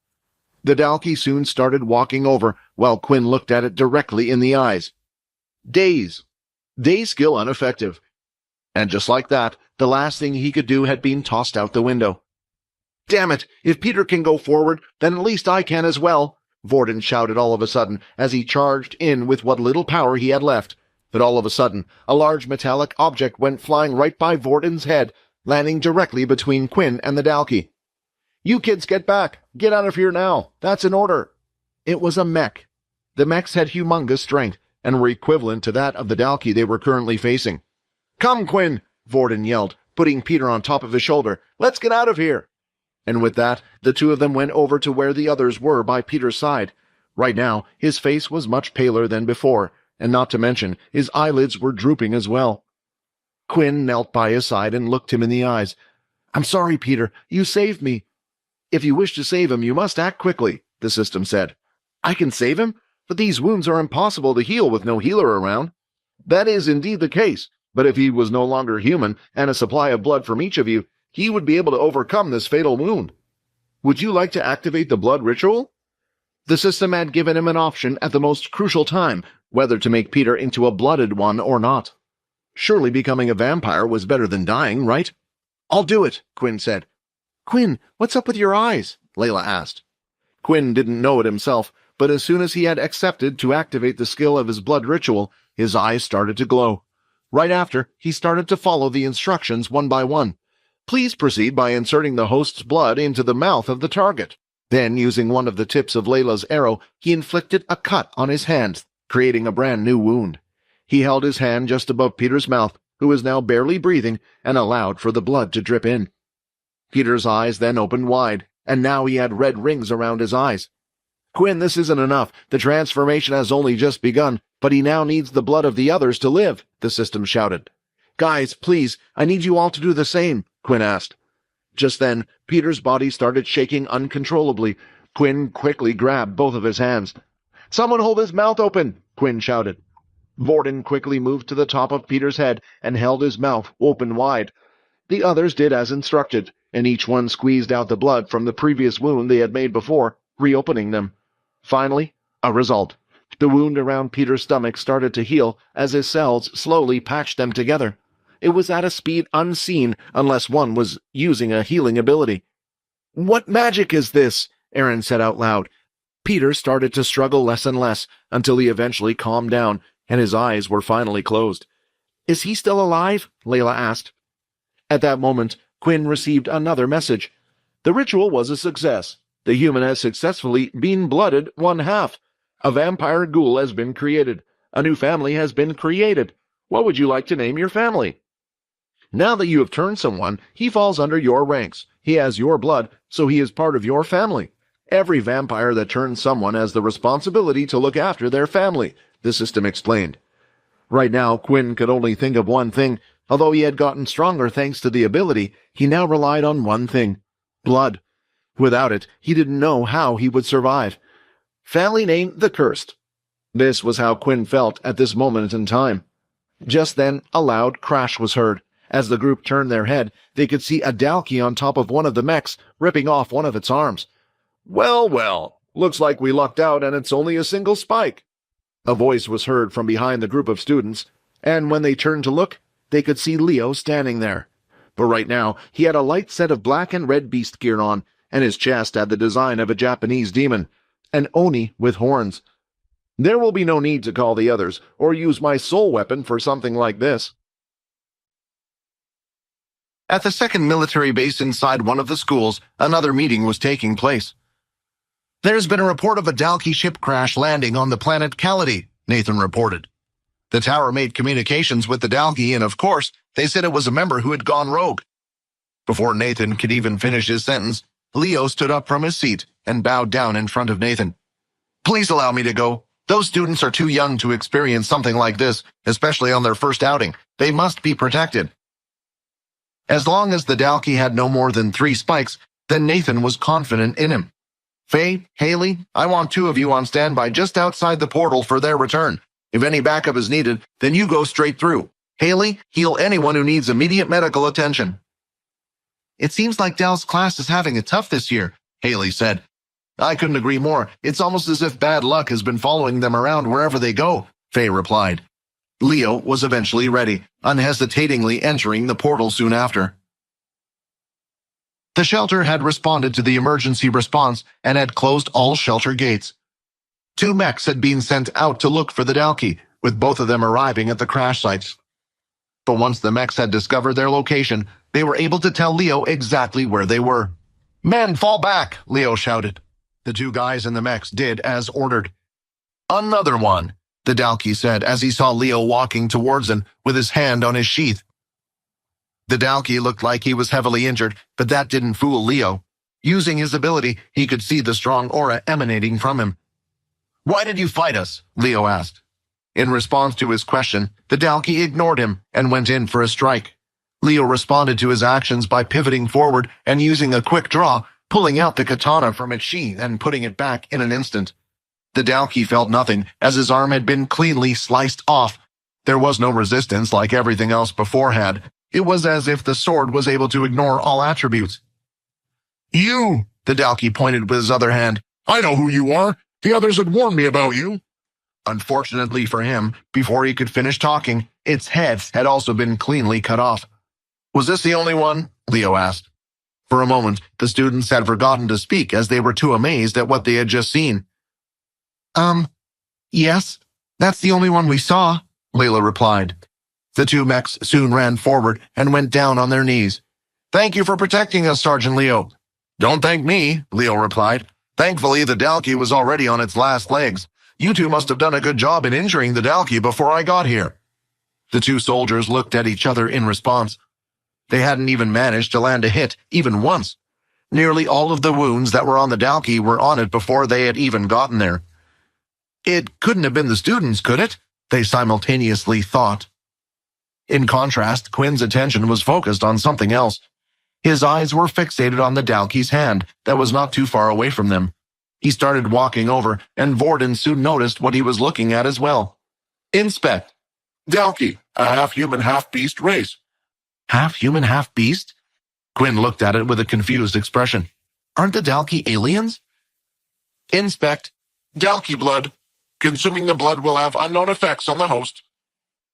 The Dalkey soon started walking over, while Quinn looked at it directly in the eyes. Daze. Daze skill ineffective. And just like that, the last thing he could do had been tossed out the window. "Damn it! If Peter can go forward, then at least I can as well," Vorden shouted all of a sudden as he charged in with what little power he had left. But all of a sudden, a large metallic object went flying right by Vorden's head, landing directly between Quinn and the Dalkey. "You kids get back! Get out of here now! That's an order!" It was a mech. The mechs had humongous strength, and were equivalent to that of the Dalkey they were currently facing. "Come, Quinn!" Vorden yelled, putting Peter on top of his shoulder. "Let's get out of here!" And with that, the two of them went over to where the others were by Peter's side. Right now, his face was much paler than before, and not to mention, his eyelids were drooping as well. Quinn knelt by his side and looked him in the eyes. "I'm sorry, Peter. You saved me." "If you wish to save him, you must act quickly," the system said. "I can save him? But these wounds are impossible to heal with no healer around." "That is indeed the case, but if he was no longer human, and a supply of blood from each of you, he would be able to overcome this fatal wound. Would you like to activate the blood ritual?" The system had given him an option at the most crucial time, whether to make Peter into a blooded one or not. Surely becoming a vampire was better than dying, right? "I'll do it," Quinn said. "Quinn, what's up with your eyes?" Layla asked. Quinn didn't know it himself, but as soon as he had accepted to activate the skill of his blood ritual, his eyes started to glow. Right after, he started to follow the instructions one by one. Please proceed by inserting the host's blood into the mouth of the target. Then, using one of the tips of Layla's arrow, he inflicted a cut on his hand, creating a brand new wound. He held his hand just above Peter's mouth, who was now barely breathing, and allowed for the blood to drip in. Peter's eyes then opened wide, and now he had red rings around his eyes. Quinn, this isn't enough. The transformation has only just begun, but he now needs the blood of the others to live, the system shouted. Guys, please, I need you all to do the same, Quinn asked. Just then, Peter's body started shaking uncontrollably. Quinn quickly grabbed both of his hands. Someone hold his mouth open, Quinn shouted. Vorden quickly moved to the top of Peter's head and held his mouth open wide. The others did as instructed, and each one squeezed out the blood from the previous wound they had made before, reopening them. Finally, a result. The wound around Peter's stomach started to heal as his cells slowly patched them together. It was at a speed unseen unless one was using a healing ability. What magic is this? Aaron said out loud. Peter started to struggle less and less until he eventually calmed down and his eyes were finally closed. Is he still alive? Layla asked. At that moment, Quinn received another message. The ritual was a success. The human has successfully been blooded 1/2. A vampire ghoul has been created. A new family has been created. What would you like to name your family? Now that you have turned someone, he falls under your ranks. He has your blood, so he is part of your family. Every vampire that turns someone has the responsibility to look after their family, the system explained. Right now, Quinn could only think of one thing. Although he had gotten stronger thanks to the ability, he now relied on one thing: blood. Without it, he didn't know how he would survive. Family name the Cursed. This was how Quinn felt at this moment in time. Just then, a loud crash was heard. As the group turned their head, they could see a Dalkey on top of one of the mechs, ripping off one of its arms. Well, well, looks like we lucked out and it's only a single spike. A voice was heard from behind the group of students, and when they turned to look, they could see Leo standing there. But right now, he had a light set of black and red beast gear on, and his chest had the design of a Japanese demon, an Oni with horns. There will be no need to call the others, or use my soul weapon for something like this. At the second military base inside one of the schools, another meeting was taking place. There's been a report of a Dalkey ship crash landing on the planet Callity, Nathan reported. The tower made communications with the Dalkey, and of course, they said it was a member who had gone rogue. Before Nathan could even finish his sentence, Leo stood up from his seat and bowed down in front of Nathan. Please allow me to go. Those students are too young to experience something like this, especially on their first outing. They must be protected. As long as the Dalkey had no more than 3 spikes, then Nathan was confident in him. Faye, Haley, I want 2 of you on standby just outside the portal for their return. If any backup is needed, then you go straight through. Haley, heal anyone who needs immediate medical attention. It seems like Dell's class is having it tough this year, Haley said. I couldn't agree more. It's almost as if bad luck has been following them around wherever they go, Faye replied. Leo was eventually ready, unhesitatingly entering the portal soon after. The shelter had responded to the emergency response and had closed all shelter gates. 2 mechs had been sent out to look for the Dalkey, with both of them arriving at the crash sites. But once the mechs had discovered their location, they were able to tell Leo exactly where they were. Men, fall back, Leo shouted. The 2 guys in the mechs did as ordered. Another one, the Dalkey said as he saw Leo walking towards him with his hand on his sheath. The Dalkey looked like he was heavily injured, but that didn't fool Leo. Using his ability, he could see the strong aura emanating from him. Why did you fight us? Leo asked. In response to his question, the Dalkey ignored him and went in for a strike. Leo responded to his actions by pivoting forward and using a quick draw, pulling out the katana from its sheath and putting it back in an instant. The Dalkey felt nothing, as his arm had been cleanly sliced off. There was no resistance like everything else beforehand. It was as if the sword was able to ignore all attributes. You, the Dalkey pointed with his other hand. I know who you are. The others had warned me about you. Unfortunately for him, before he could finish talking, its head had also been cleanly cut off. Was this the only one? Leo asked. For a moment, the students had forgotten to speak as they were too amazed at what they had just seen. Yes, that's the only one we saw, Layla replied. The 2 mechs soon ran forward and went down on their knees. Thank you for protecting us, Sergeant Leo. Don't thank me, Leo replied. Thankfully, the Dalkey was already on its last legs. You 2 must have done a good job in injuring the Dalkey before I got here. The 2 soldiers looked at each other in response. They hadn't even managed to land a hit, even once. Nearly all of the wounds that were on the Dalkey were on it before they had even gotten there. It couldn't have been the students, could it? They simultaneously thought. In contrast, Quinn's attention was focused on something else. His eyes were fixated on the Dalkey's hand that was not too far away from them. He started walking over, and Vorden soon noticed what he was looking at as well. Inspect. Dalkey, a half-human, half-beast race. Half-human, half-beast? Quinn looked at it with a confused expression. Aren't the Dalkey aliens? Inspect. Dalkey blood. Consuming the blood will have unknown effects on the host.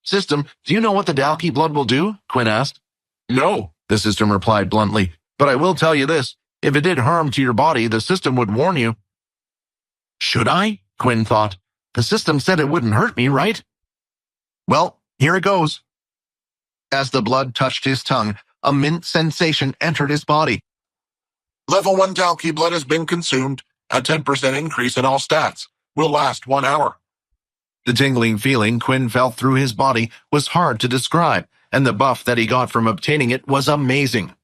System, do you know what the Dalkey blood will do? Quinn asked. No, the system replied bluntly, but I will tell you this. If it did harm to your body, the system would warn you. Should I? Quinn thought. The system said it wouldn't hurt me, right? Well, here it goes. As the blood touched his tongue, a mint sensation entered his body. Level 1 Dalkey blood has been consumed. A 10% increase in all stats. Will last 1 hour. The tingling feeling Quinn felt through his body was hard to describe, and the buff that he got from obtaining it was amazing.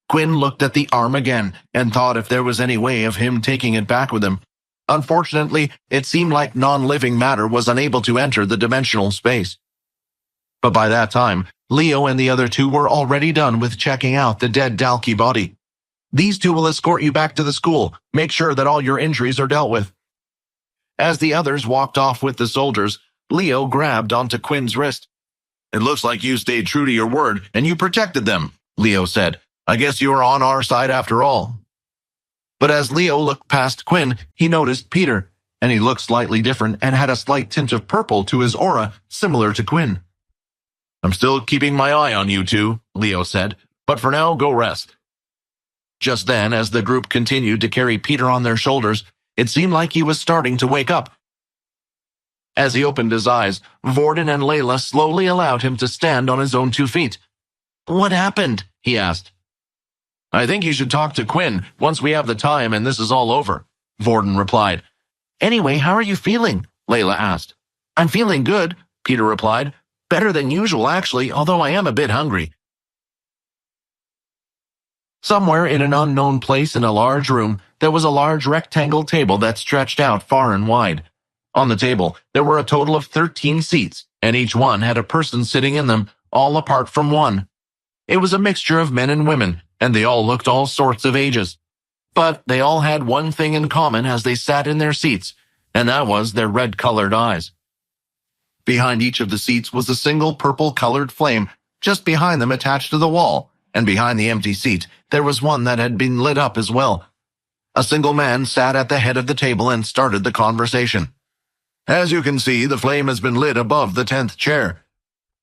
Quinn looked at the arm again and thought if there was any way of him taking it back with him. Unfortunately, it seemed like non-living matter was unable to enter the dimensional space. But by that time, Leo and the other two were already done with checking out the dead Dalkey body. These two will escort you back to the school. Make sure that all your injuries are dealt with. As the others walked off with the soldiers, Leo grabbed onto Quinn's wrist. It looks like you stayed true to your word, and you protected them, Leo said. I guess you are on our side after all. But as Leo looked past Quinn, he noticed Peter, and he looked slightly different and had a slight tint of purple to his aura, similar to Quinn. I'm still keeping my eye on you two, Leo said, but for now, go rest. Just then, as the group continued to carry Peter on their shoulders, it seemed like he was starting to wake up. As he opened his eyes, Vorden and Layla slowly allowed him to stand on his own 2 feet. What happened? He asked. I think you should talk to Quinn once we have the time and this is all over, Vorden replied. Anyway, how are you feeling? Layla asked. I'm feeling good, Peter replied. Better than usual, actually, although I am a bit hungry. Somewhere in an unknown place in a large room, there was a large rectangle table that stretched out far and wide. On the table, there were a total of 13 seats, and each one had a person sitting in them, all apart from one. It was a mixture of men and women, and they all looked all sorts of ages. But they all had one thing in common as they sat in their seats, and that was their red-colored eyes. Behind each of the seats was a single purple-colored flame, just behind them attached to the wall, and behind the empty seat, there was one that had been lit up as well. A single man sat at the head of the table and started the conversation. As you can see, the flame has been lit above the 10th chair.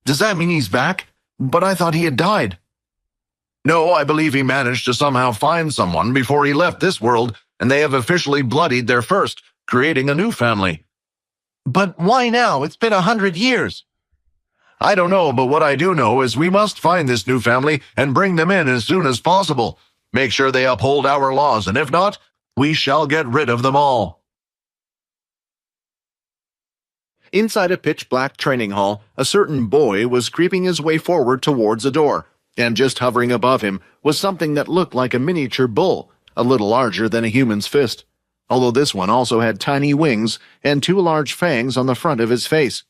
Does that mean he's back? But I thought he had died. No, I believe he managed to somehow find someone before he left this world, and they have officially bloodied their first, creating a new family. But why now? It's been 100 years. I don't know, but what I do know is we must find this new family and bring them in as soon as possible. Make sure they uphold our laws, and if not, we shall get rid of them all. Inside a pitch-black training hall, a certain boy was creeping his way forward towards a door, and just hovering above him was something that looked like a miniature bull, a little larger than a human's fist, although this one also had tiny wings and 2 large fangs on the front of his face.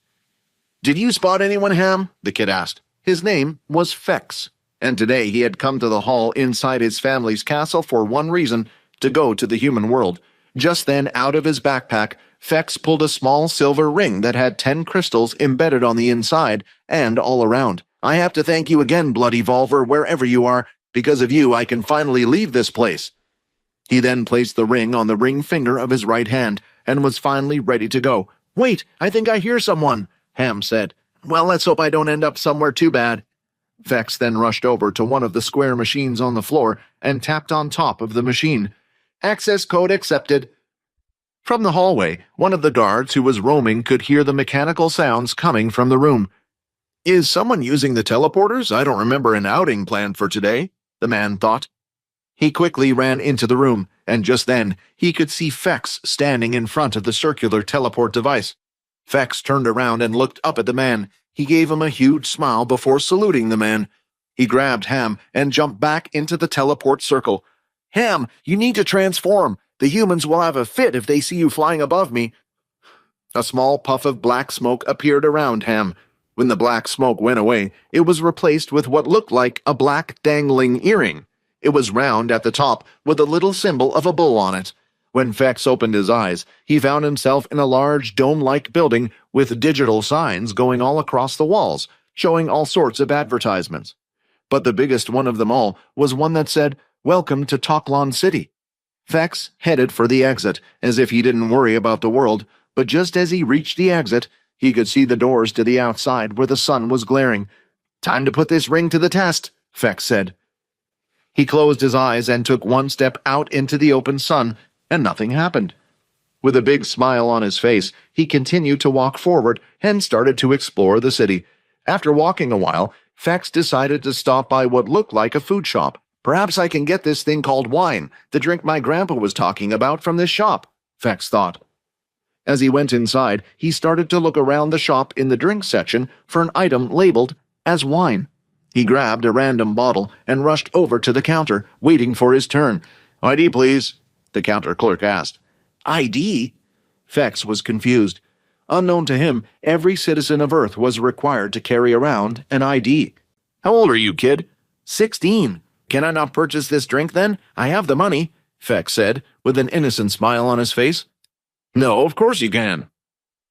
Did you spot anyone, Ham? The kid asked. His name was Fex, and today he had come to the hall inside his family's castle for one reason, to go to the human world. Just then, out of his backpack, Fex pulled a small silver ring that had 10 crystals embedded on the inside and all around. I have to thank you again, Bloody Volver, wherever you are. Because of you, I can finally leave this place. He then placed the ring on the ring finger of his right hand and was finally ready to go. Wait, I think I hear someone, Ham said. Well, let's hope I don't end up somewhere too bad. Fex then rushed over to one of the square machines on the floor and tapped on top of the machine. Access code accepted. From the hallway, one of the guards who was roaming could hear the mechanical sounds coming from the room. Is someone using the teleporters? I don't remember an outing planned for today, the man thought. He quickly ran into the room, and just then he could see Fex standing in front of the circular teleport device. Fex turned around and looked up at the man. He gave him a huge smile before saluting the man. He grabbed Ham and jumped back into the teleport circle. "Ham, you need to transform. The humans will have a fit if they see you flying above me." A small puff of black smoke appeared around Ham. When the black smoke went away, it was replaced with what looked like a black dangling earring. It was round at the top, with a little symbol of a bull on it. When Fex opened his eyes, he found himself in a large dome-like building with digital signs going all across the walls, showing all sorts of advertisements. But the biggest one of them all was one that said, "Welcome to Toklon City." Fex headed for the exit, as if he didn't worry about the world, but just as he reached the exit, he could see the doors to the outside where the sun was glaring. "Time to put this ring to the test," Fex said. He closed his eyes and took one step out into the open sun, and nothing happened. With a big smile on his face, he continued to walk forward and started to explore the city. After walking a while, Fex decided to stop by what looked like a food shop. "Perhaps I can get this thing called wine, the drink my grandpa was talking about, from this shop," Fex thought. As he went inside, he started to look around the shop in the drink section for an item labeled as wine. He grabbed a random bottle and rushed over to the counter, waiting for his turn. "ID, please," the counter clerk asked. "ID?" Fex was confused. Unknown to him, every citizen of Earth was required to carry around an ID. "How old are you, kid?" 16. "Can I not purchase this drink, then? I have the money," Fex said, with an innocent smile on his face. "No, of course you can."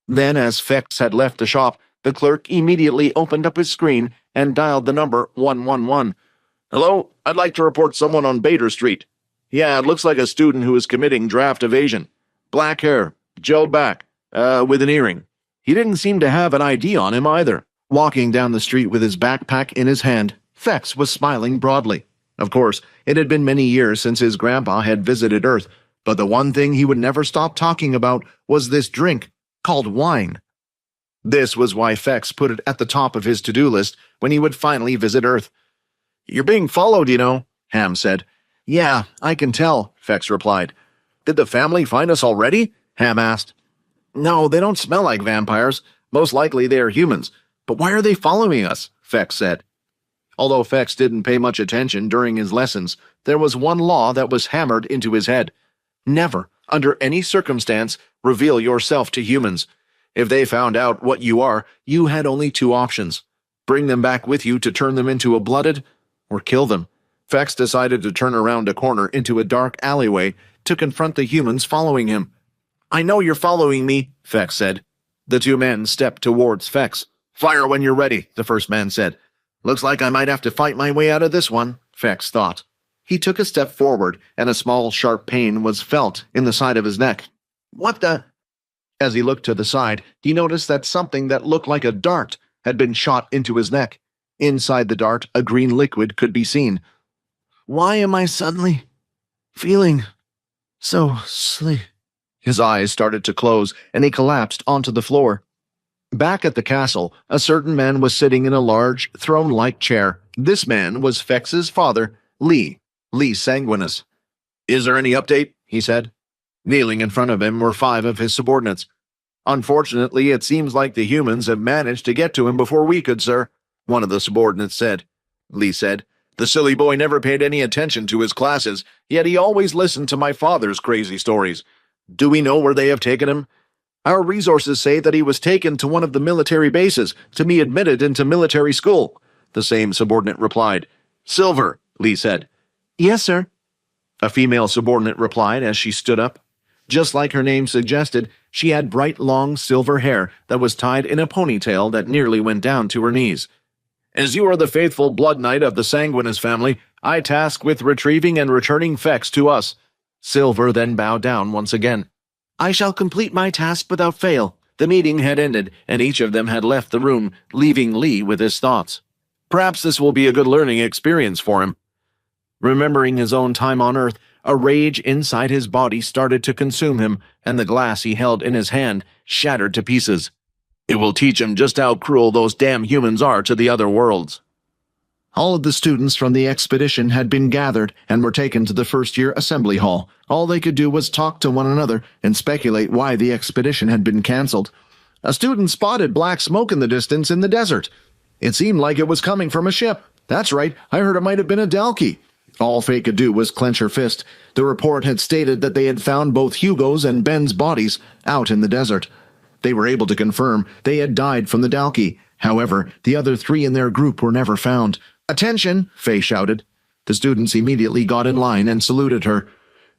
Then, as Fex had left the shop, the clerk immediately opened up his screen and dialed the number 111. "Hello, I'd like to report someone on Bader Street. Yeah, it looks like a student who is committing draft evasion. Black hair, gelled back, with an earring. He didn't seem to have an ID on him either." Walking down the street with his backpack in his hand, Fex was smiling broadly. Of course, it had been many years since his grandpa had visited Earth, but the one thing he would never stop talking about was this drink called wine. This was why Fex put it at the top of his to-do list when he would finally visit Earth. "You're being followed, you know," Ham said. "Yeah, I can tell," Fex replied. "Did the family find us already?" Ham asked. "No, they don't smell like vampires. Most likely they are humans. But why are they following us?" Fex said. Although Fex didn't pay much attention during his lessons, there was one law that was hammered into his head. Never, under any circumstance, reveal yourself to humans. If they found out what you are, you had only two options: bring them back with you to turn them into a blooded, or kill them. Fex decided to turn around a corner into a dark alleyway to confront the humans following him. "I know you're following me," Fex said. The two men stepped towards Fex. "Fire when you're ready," the first man said. "Looks like I might have to fight my way out of this one," Fex thought. He took a step forward, and a small, sharp pain was felt in the side of his neck. "What the—" As he looked to the side, he noticed that something that looked like a dart had been shot into his neck. Inside the dart, a green liquid could be seen. "Why am I suddenly feeling so sleepy?" His eyes started to close, and he collapsed onto the floor. Back at the castle, a certain man was sitting in a large, throne-like chair. This man was Fex's father, Lee Sanguinus. "Is there any update?" he said. Kneeling in front of him were 5 of his subordinates. "Unfortunately, it seems like the humans have managed to get to him before we could, sir," one of the subordinates said. Lee said, "The silly boy never paid any attention to his classes, yet he always listened to my father's crazy stories. Do we know where they have taken him?" "Our resources say that he was taken to one of the military bases to be admitted into military school," the same subordinate replied. "Silver," Lee said. "Yes, sir," a female subordinate replied as she stood up. Just like her name suggested, she had bright, long silver hair that was tied in a ponytail that nearly went down to her knees. "As you are the faithful blood knight of the Sanguinus family, I task with retrieving and returning Fex to us." Silver then bowed down once again. "I shall complete my task without fail." The meeting had ended, and each of them had left the room, leaving Lee with his thoughts. Perhaps this will be a good learning experience for him. Remembering his own time on Earth, a rage inside his body started to consume him, and the glass he held in his hand shattered to pieces. It will teach him just how cruel those damn humans are to the other worlds. All of the students from the expedition had been gathered and were taken to the first-year assembly hall. All they could do was talk to one another and speculate why the expedition had been cancelled. A student spotted black smoke in the distance in the desert. It seemed like it was coming from a ship. That's right, I heard it might have been a Dalkey. All Faye could do was clench her fist. The report had stated that they had found both Hugo's and Ben's bodies out in the desert. They were able to confirm they had died from the Dalkey. However, the other 3 in their group were never found. "Attention!" Faye shouted. The students immediately got in line and saluted her.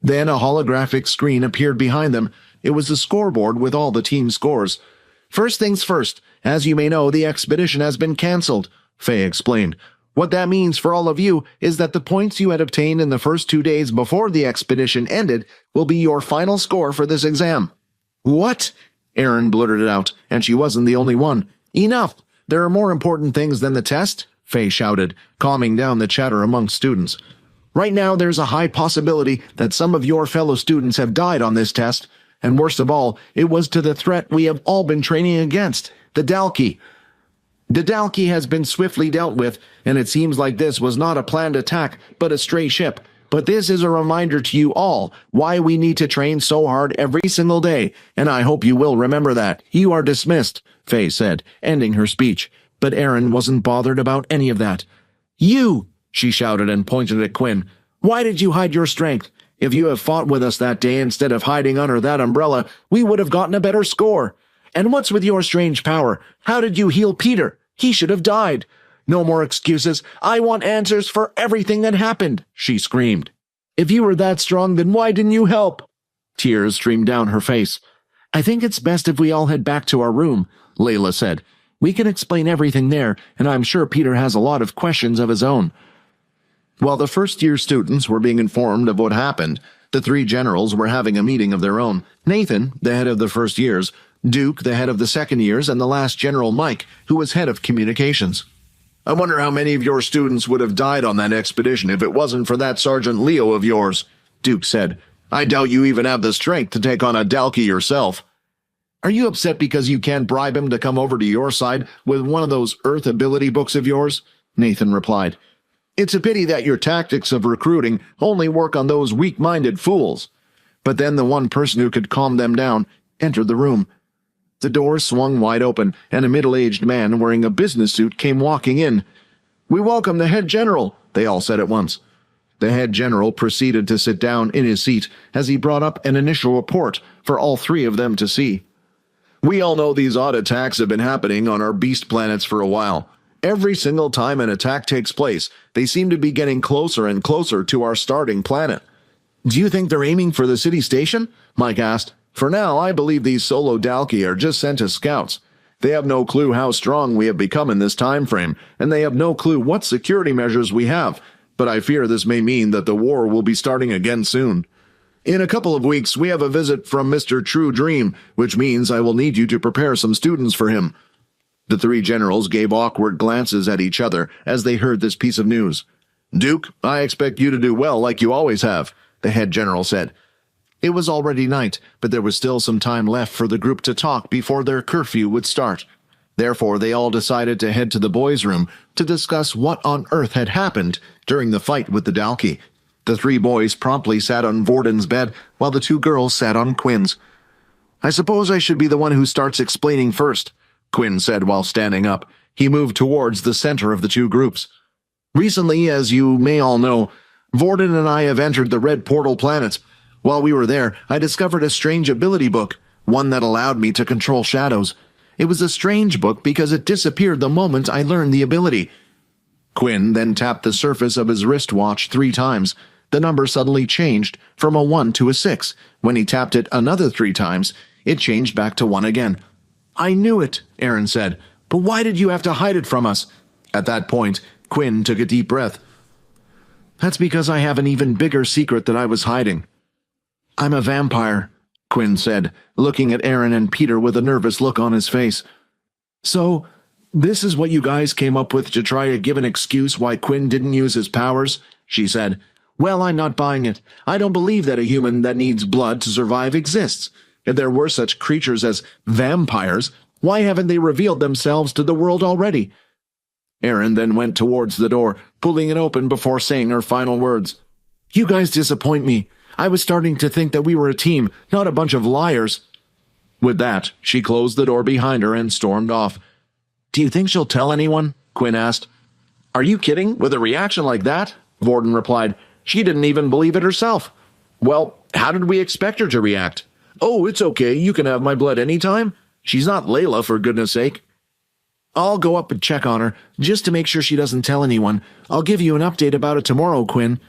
Then a holographic screen appeared behind them. It was the scoreboard with all the team scores. "First things first, as you may know, the expedition has been cancelled," Faye explained. "What that means for all of you is that the points you had obtained in the first 2 days before the expedition ended will be your final score for this exam." "What?" Aaron blurted it out, and she wasn't the only one. "Enough! There are more important things than the test," Faye shouted, calming down the chatter among students. "Right now there's a high possibility that some of your fellow students have died on this test, and worst of all, it was to the threat we have all been training against, the Dalkey. The Dalkey has been swiftly dealt with, and it seems like this was not a planned attack, but a stray ship. But this is a reminder to you all why we need to train so hard every single day, and I hope you will remember that. You are dismissed," Faye said, ending her speech. But Aaron wasn't bothered about any of that. "You!" she shouted and pointed at Quinn. "Why did you hide your strength? If you had fought with us that day instead of hiding under that umbrella, we would have gotten a better score. And what's with your strange power? How did you heal Peter? He should have died. No more excuses. I want answers for everything that happened," she screamed. "If you were that strong, then why didn't you help?" Tears streamed down her face. "I think it's best if we all head back to our room," Layla said. "We can explain everything there, and I'm sure Peter has a lot of questions of his own." While the first-year students were being informed of what happened, the 3 generals were having a meeting of their own. Nathan, the head of the first years, Duke, the head of the second years, and the last general, Mike, who was head of communications. "I wonder how many of your students would have died on that expedition if it wasn't for that Sergeant Leo of yours," Duke said. "I doubt you even have the strength to take on a Dalkey yourself." "Are you upset because you can't bribe him to come over to your side with one of those Earth ability books of yours?" Nathan replied. "It's a pity that your tactics of recruiting only work on those weak-minded fools." But then the one person who could calm them down entered the room. The door swung wide open, and a middle-aged man wearing a business suit came walking in. "We welcome the head general," they all said at once. The head general proceeded to sit down in his seat as he brought up an initial report for all 3 of them to see. "We all know these odd attacks have been happening on our beast planets for a while. Every single time an attack takes place, they seem to be getting closer and closer to our starting planet." "Do you think they're aiming for the city station?" Mike asked. "For now, I believe these solo Dalkey are just sent as scouts. They have no clue how strong we have become in this time frame, and they have no clue what security measures we have, but I fear this may mean that the war will be starting again soon. In a couple of weeks, we have a visit from Mr. True Dream, which means I will need you to prepare some students for him." The 3 generals gave awkward glances at each other as they heard this piece of news. "Duke, I expect you to do well like you always have," the head general said. It was already night, but there was still some time left for the group to talk before their curfew would start. Therefore, they all decided to head to the boys' room to discuss what on earth had happened during the fight with the Dalkey. The 3 boys promptly sat on Vorden's bed, while the 2 girls sat on Quinn's. "I suppose I should be the one who starts explaining first," Quinn said while standing up. He moved towards the center of the 2 groups. "Recently, as you may all know, Vorden and I have entered the Red Portal planet. While we were there, I discovered a strange ability book, one that allowed me to control shadows. It was a strange book because it disappeared the moment I learned the ability." Quinn then tapped the surface of his wristwatch 3 times. The number suddenly changed from a 1 to a 6. When he tapped it another 3 times, it changed back to 1 again. "I knew it," Aaron said. "But why did you have to hide it from us?" At that point, Quinn took a deep breath. "That's because I have an even bigger secret that I was hiding. I'm a vampire," Quinn said, looking at Aaron and Peter with a nervous look on his face. "So, this is what you guys came up with to try to give an excuse why Quinn didn't use his powers?" she said. "Well, I'm not buying it. I don't believe that a human that needs blood to survive exists. If there were such creatures as vampires, why haven't they revealed themselves to the world already?" Aaron then went towards the door, pulling it open before saying her final words. "You guys disappoint me. I was starting to think that we were a team, not a bunch of liars." With that, she closed the door behind her and stormed off. "Do you think she'll tell anyone?" Quinn asked. Are you kidding? With a reaction like that? Vorden replied. She didn't even believe it herself. Well, how did we expect her to react? Oh, it's okay. You can have my blood anytime. She's not Layla, for goodness sake. I'll go up and check on her, just to make sure she doesn't tell anyone. I'll give you an update about it tomorrow, Quinn.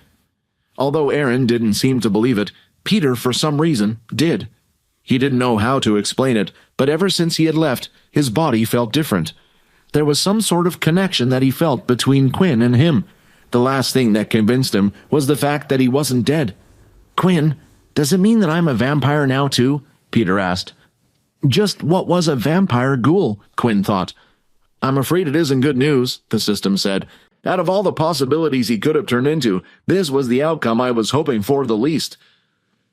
Although Aaron didn't seem to believe it, Peter, for some reason, did. He didn't know how to explain it, but ever since he had left, his body felt different. There was some sort of connection that he felt between Quinn and him. The last thing that convinced him was the fact that he wasn't dead. Quinn, does it mean that I'm a vampire now too? Peter asked. Just what was a vampire ghoul? Quinn thought. I'm afraid it isn't good news, the system said. Out of all the possibilities he could have turned into, this was the outcome I was hoping for the least.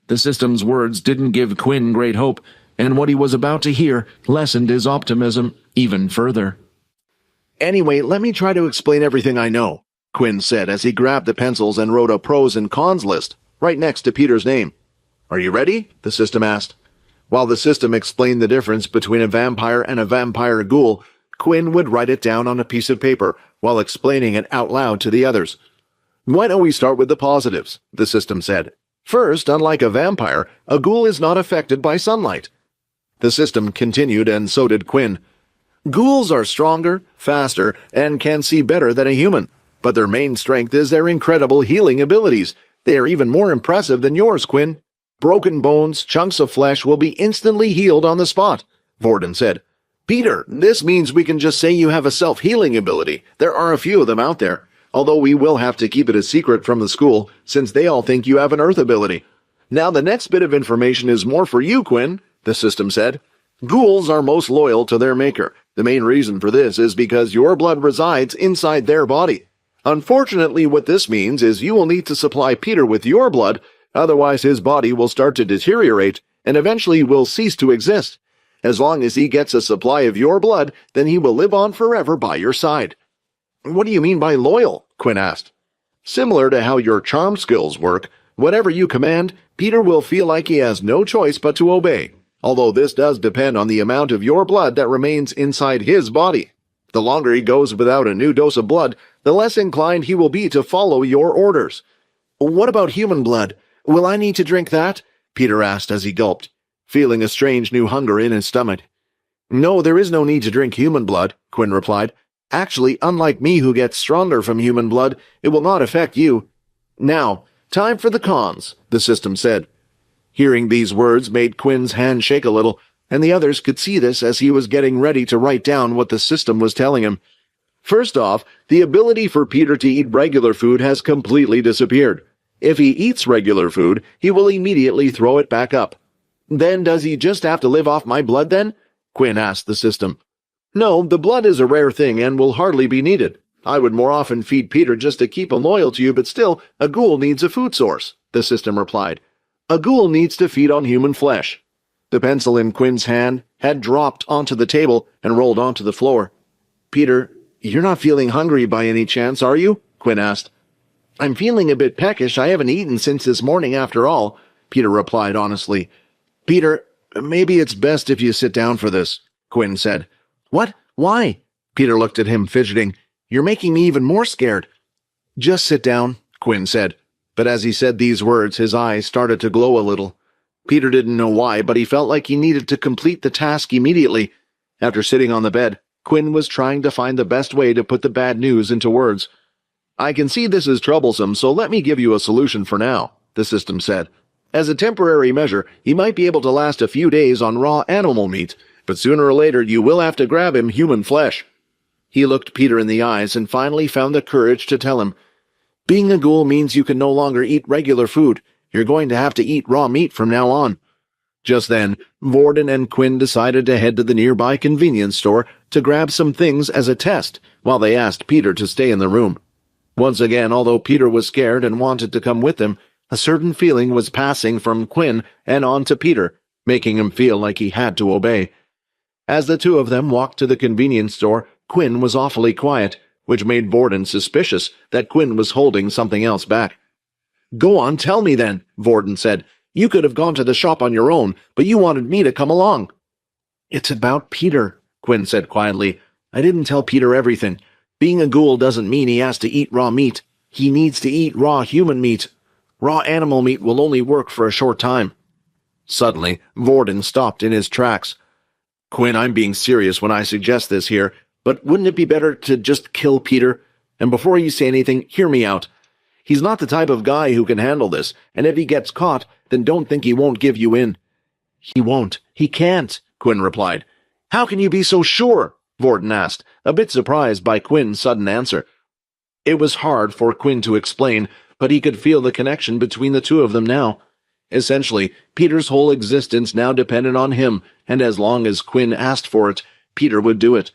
The system's words didn't give Quinn great hope, and what he was about to hear lessened his optimism even further. Anyway, let me try to explain everything I know, Quinn said as he grabbed the pencils and wrote a pros and cons list right next to Peter's name. Are you ready? The system asked. While the system explained the difference between a vampire and a vampire ghoul, Quinn would write it down on a piece of paper while explaining it out loud to the others. Why don't we start with the positives? The system said. First, unlike a vampire, a ghoul is not affected by sunlight. The system continued, and so did Quinn. Ghouls are stronger, faster, and can see better than a human, but their main strength is their incredible healing abilities. They are even more impressive than yours, Quinn. Broken bones, chunks of flesh will be instantly healed on the spot, Vorden said. Peter, this means we can just say you have a self-healing ability. There are a few of them out there, although we will have to keep it a secret from the school, since they all think you have an earth ability. Now the next bit of information is more for you, Quinn, the system said. Ghouls are most loyal to their maker. The main reason for this is because your blood resides inside their body. Unfortunately, what this means is you will need to supply Peter with your blood, otherwise his body will start to deteriorate and eventually will cease to exist. As long as he gets a supply of your blood, then he will live on forever by your side. What do you mean by loyal? Quinn asked. Similar to how your charm skills work, whatever you command, Peter will feel like he has no choice but to obey, although this does depend on the amount of your blood that remains inside his body. The longer he goes without a new dose of blood, the less inclined he will be to follow your orders. What about human blood? Will I need to drink that? Peter asked as he gulped, feeling a strange new hunger in his stomach. No, there is no need to drink human blood, Quinn replied. Actually, unlike me who gets stronger from human blood, it will not affect you. Now, time for the cons, the system said. Hearing these words made Quinn's hand shake a little, and the others could see this as he was getting ready to write down what the system was telling him. First off, the ability for Peter to eat regular food has completely disappeared. If he eats regular food, he will immediately throw it back up. Then does he just have to live off my blood then? Quinn asked the system. No, the blood is a rare thing and will hardly be needed. I would more often feed Peter just to keep him loyal to you, but still, a ghoul needs a food source, the system replied. A ghoul needs to feed on human flesh. The pencil in Quinn's hand had dropped onto the table and rolled onto the floor. Peter, you're not feeling hungry by any chance, are you? Quinn asked. I'm feeling a bit peckish. I haven't eaten since this morning after all, Peter replied honestly. Peter, maybe it's best if you sit down for this, Quinn said. What? Why? Peter looked at him, fidgeting. You're making me even more scared. Just sit down, Quinn said. But as he said these words, his eyes started to glow a little. Peter didn't know why, but he felt like he needed to complete the task immediately. After sitting on the bed, Quinn was trying to find the best way to put the bad news into words. I can see this is troublesome, so let me give you a solution for now, the system said. As a temporary measure, he might be able to last a few days on raw animal meat, but sooner or later you will have to grab him human flesh. He looked Peter in the eyes and finally found the courage to tell him, Being a ghoul means you can no longer eat regular food. You're going to have to eat raw meat from now on. Just then, Vorden and Quinn decided to head to the nearby convenience store to grab some things as a test, while they asked Peter to stay in the room. Once again, although Peter was scared and wanted to come with them, a certain feeling was passing from Quinn and on to Peter, making him feel like he had to obey. As the two of them walked to the convenience store, Quinn was awfully quiet, which made Vorden suspicious that Quinn was holding something else back. Go on, tell me then, Vorden said. You could have gone to the shop on your own, but you wanted me to come along. It's about Peter, Quinn said quietly. I didn't tell Peter everything. Being a ghoul doesn't mean he has to eat raw meat. He needs to eat raw human meat. Raw animal meat will only work for a short time. Suddenly, Vorden stopped in his tracks. Quinn, I'm being serious when I suggest this here, but wouldn't it be better to just kill Peter? And before you say anything, hear me out. He's not the type of guy who can handle this, and if he gets caught, then don't think he won't give you in. He won't. He can't, Quinn replied. How can you be so sure? Vorden asked, a bit surprised by Quinn's sudden answer. It was hard for Quinn to explain, but he could feel the connection between the two of them now. Essentially, Peter's whole existence now depended on him, and as long as Quinn asked for it, Peter would do it.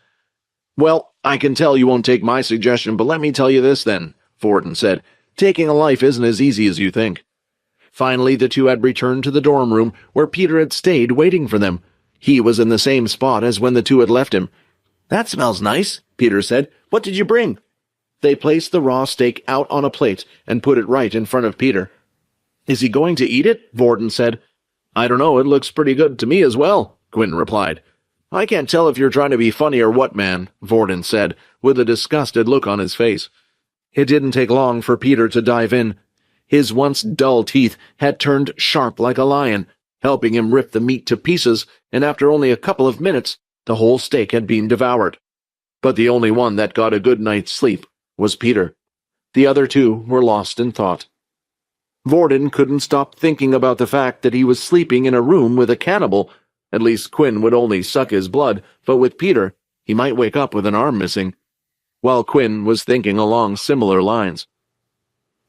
Well, I can tell you won't take my suggestion, but let me tell you this then, Vorden said. Taking a life isn't as easy as you think. Finally, the two had returned to the dorm room where Peter had stayed waiting for them. He was in the same spot as when the two had left him. That smells nice, Peter said. What did you bring? They placed the raw steak out on a plate and put it right in front of Peter. Is he going to eat it? Vorden said. I don't know, it looks pretty good to me as well, Quinn replied. I can't tell if you're trying to be funny or what, man, Vorden said, with a disgusted look on his face. It didn't take long for Peter to dive in. His once dull teeth had turned sharp like a lion, helping him rip the meat to pieces, and after only a couple of minutes, the whole steak had been devoured. But the only one that got a good night's sleep was Peter. The other two were lost in thought. Vorden couldn't stop thinking about the fact that he was sleeping in a room with a cannibal. At least Quinn would only suck his blood, but with Peter, he might wake up with an arm missing. While Quinn was thinking along similar lines.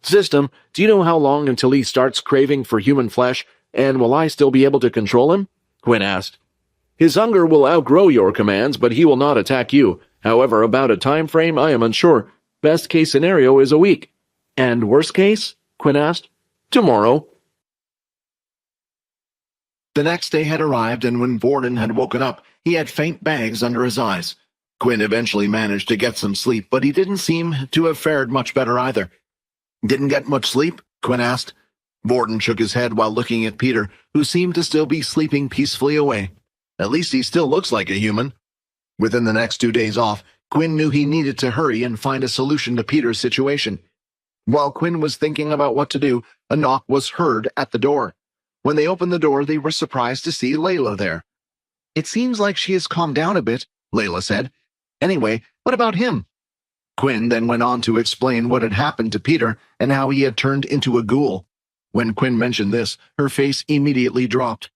System, do you know how long until he starts craving for human flesh, and will I still be able to control him? Quinn asked. His hunger will outgrow your commands, but he will not attack you. However, about a time frame, I am unsure. Best case scenario is a week. And worst case? Quinn asked. Tomorrow. The next day had arrived, and when Vorden had woken up, he had faint bags under his eyes. Quinn eventually managed to get some sleep, but he didn't seem to have fared much better either. Didn't get much sleep? Quinn asked. Vorden shook his head while looking at Peter, who seemed to still be sleeping peacefully away. At least he still looks like a human. Within the next 2 days off, Quinn knew he needed to hurry and find a solution to Peter's situation. While Quinn was thinking about what to do, a knock was heard at the door. When they opened the door, they were surprised to see Layla there. It seems like she has calmed down a bit, Layla said. Anyway, what about him? Quinn then went on to explain what had happened to Peter and how he had turned into a ghoul. When Quinn mentioned this, her face immediately dropped.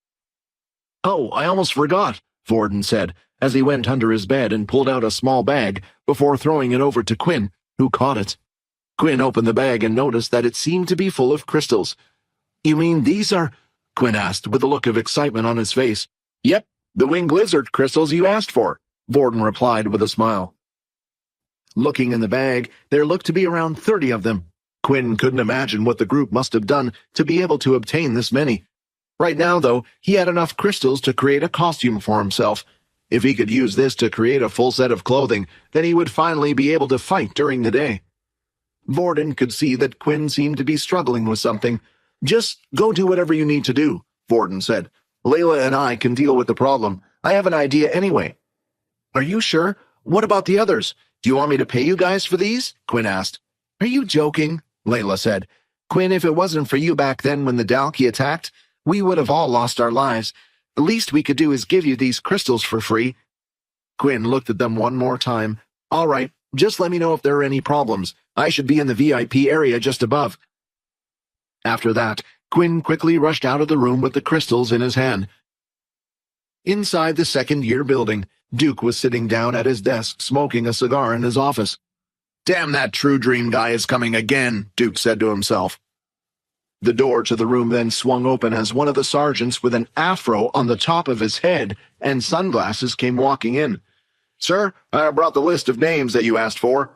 Oh, I almost forgot, Vorden said, as he went under his bed and pulled out a small bag before throwing it over to Quinn, who caught it. Quinn opened the bag and noticed that it seemed to be full of crystals. You mean these are? Quinn asked, with a look of excitement on his face. Yep, the winged lizard crystals you asked for, Vorden replied with a smile. Looking in the bag, there looked to be around 30 of them. Quinn couldn't imagine what the group must have done to be able to obtain this many. Right now, though, he had enough crystals to create a costume for himself. If he could use this to create a full set of clothing, then he would finally be able to fight during the day. Vorden could see that Quinn seemed to be struggling with something. Just go do whatever you need to do, Vorden said. Layla and I can deal with the problem. I have an idea anyway. Are you sure? What about the others? Do you want me to pay you guys for these? Quinn asked. Are you joking? Layla said. Quinn, if it wasn't for you back then when the Dalki attacked, we would have all lost our lives. The least we could do is give you these crystals for free. Quinn looked at them one more time. All right, just let me know if there are any problems. I should be in the VIP area just above. After that, Quinn quickly rushed out of the room with the crystals in his hand. Inside the second-year building, Duke was sitting down at his desk smoking a cigar in his office. Damn, that True Dream guy is coming again, Duke said to himself. The door to the room then swung open as one of the sergeants with an afro on the top of his head and sunglasses came walking in. Sir, I brought the list of names that you asked for.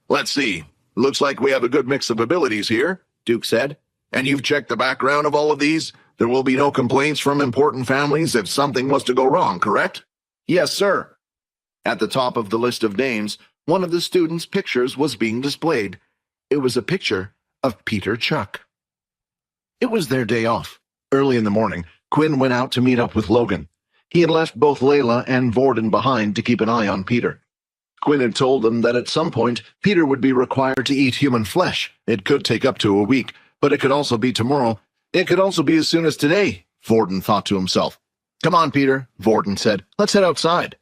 Let's see. Looks like we have a good mix of abilities here, Duke said. And you've checked the background of all of these? There will be no complaints from important families if something was to go wrong, correct? Yes, sir. At the top of the list of names, one of the students' pictures was being displayed. It was a picture of Peter Chuck. It was their day off. Early in the morning, Quinn went out to meet up with Logan. He had left both Layla and Vorden behind to keep an eye on Peter. Quinn had told them that at some point, Peter would be required to eat human flesh. It could take up to a week, but it could also be tomorrow. It could also be as soon as today, Vorden thought to himself. Come on, Peter, Vorden said. Let's head outside.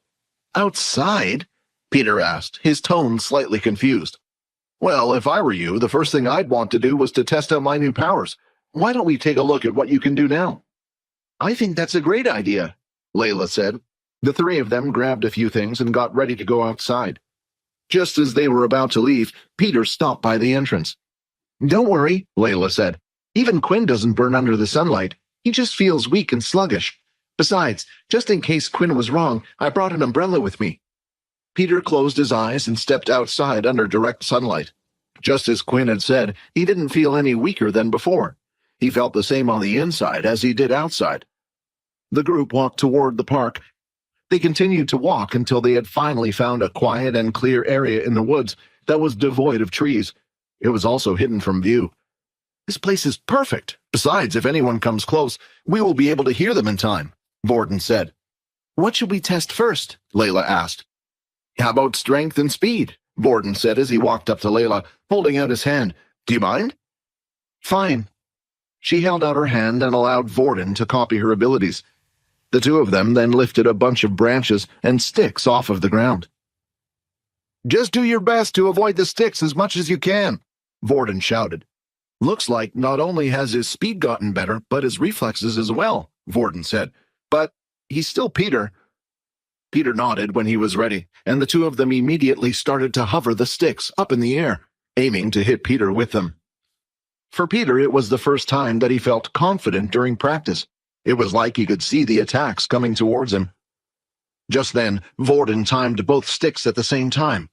Outside? Peter asked, his tone slightly confused. Well, if I were you, the first thing I'd want to do was to test out my new powers. Why don't we take a look at what you can do now? I think that's a great idea, Layla said. The three of them grabbed a few things and got ready to go outside. Just as they were about to leave, Peter stopped by the entrance. Don't worry, Layla said. Even Quinn doesn't burn under the sunlight. He just feels weak and sluggish. Besides, just in case Quinn was wrong, I brought an umbrella with me. Peter closed his eyes and stepped outside under direct sunlight. Just as Quinn had said, he didn't feel any weaker than before. He felt the same on the inside as he did outside. The group walked toward the park. They continued to walk until they had finally found a quiet and clear area in the woods that was devoid of trees. It was also hidden from view. This place is perfect. Besides, if anyone comes close, we will be able to hear them in time, Vorden said. What should we test first? Layla asked. How about strength and speed? Vorden said as he walked up to Layla, holding out his hand. Do you mind? Fine. She held out her hand and allowed Vorden to copy her abilities. The two of them then lifted a bunch of branches and sticks off of the ground. Just do your best to avoid the sticks as much as you can, Vorden shouted. Looks like not only has his speed gotten better, but his reflexes as well, Vorden said. But he's still Peter. Peter nodded when he was ready, and the two of them immediately started to hover the sticks up in the air, aiming to hit Peter with them. For Peter, it was the first time that he felt confident during practice. It was like he could see the attacks coming towards him. Just then, Vorden timed both sticks at the same time.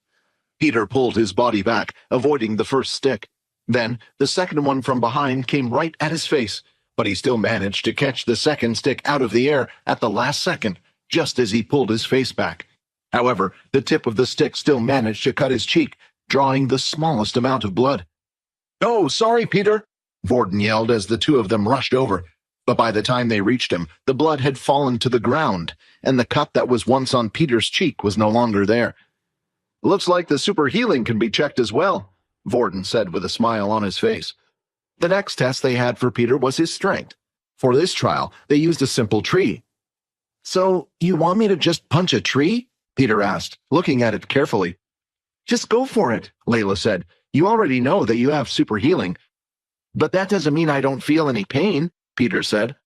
Peter pulled his body back, avoiding the first stick. Then, the second one from behind came right at his face, but he still managed to catch the second stick out of the air at the last second, just as he pulled his face back. However, the tip of the stick still managed to cut his cheek, drawing the smallest amount of blood. "Oh, sorry, Peter," Vorden yelled as the two of them rushed over. But by the time they reached him, the blood had fallen to the ground, and the cut that was once on Peter's cheek was no longer there. "Looks like the super healing can be checked as well," Vorden said with a smile on his face. The next test they had for Peter was his strength. For this trial, they used a simple tree. "So, you want me to just punch a tree?" Peter asked, looking at it carefully. "Just go for it," Layla said. "You already know that you have super healing." "But that doesn't mean I don't feel any pain," Peter said.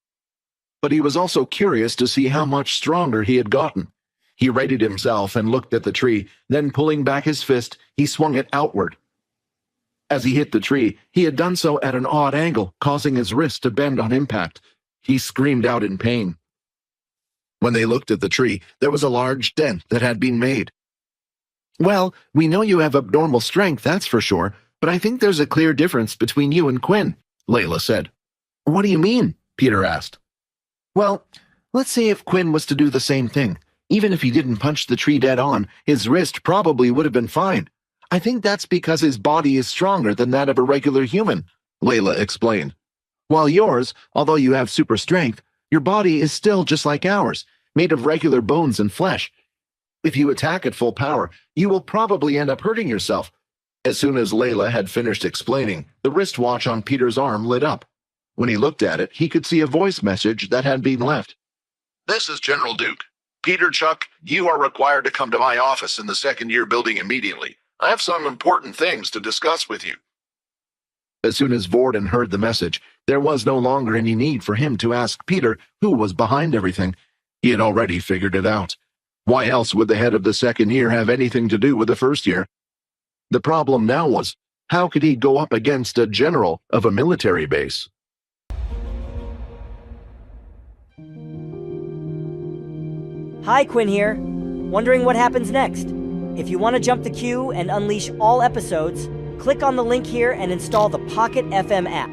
But he was also curious to see how much stronger he had gotten. He readied himself and looked at the tree, then pulling back his fist, he swung it outward. As he hit the tree, he had done so at an odd angle, causing his wrist to bend on impact. He screamed out in pain. When they looked at the tree, there was a large dent that had been made. "Well, we know you have abnormal strength, that's for sure, but I think there's a clear difference between you and Quinn," Layla said. "What do you mean?" Peter asked. "Well, let's say if Quinn was to do the same thing. Even if he didn't punch the tree dead on, his wrist probably would have been fine. I think that's because his body is stronger than that of a regular human," Layla explained. "While yours, although you have super strength, your body is still just like ours, made of regular bones and flesh. If you attack at full power, you will probably end up hurting yourself." As soon as Layla had finished explaining, the wristwatch on Peter's arm lit up. When he looked at it, he could see a voice message that had been left. "This is General Duke. Peter Chuck, you are required to come to my office in the second-year building immediately. I have some important things to discuss with you." As soon as Vorden heard the message, there was no longer any need for him to ask Peter who was behind everything. He had already figured it out. Why else would the head of the second year have anything to do with the first year? The problem now was, how could he go up against a general of a military base? Hi, Quinn here. Wondering what happens next? If you want to jump the queue and unleash all episodes, click on the link here and install the Pocket FM app.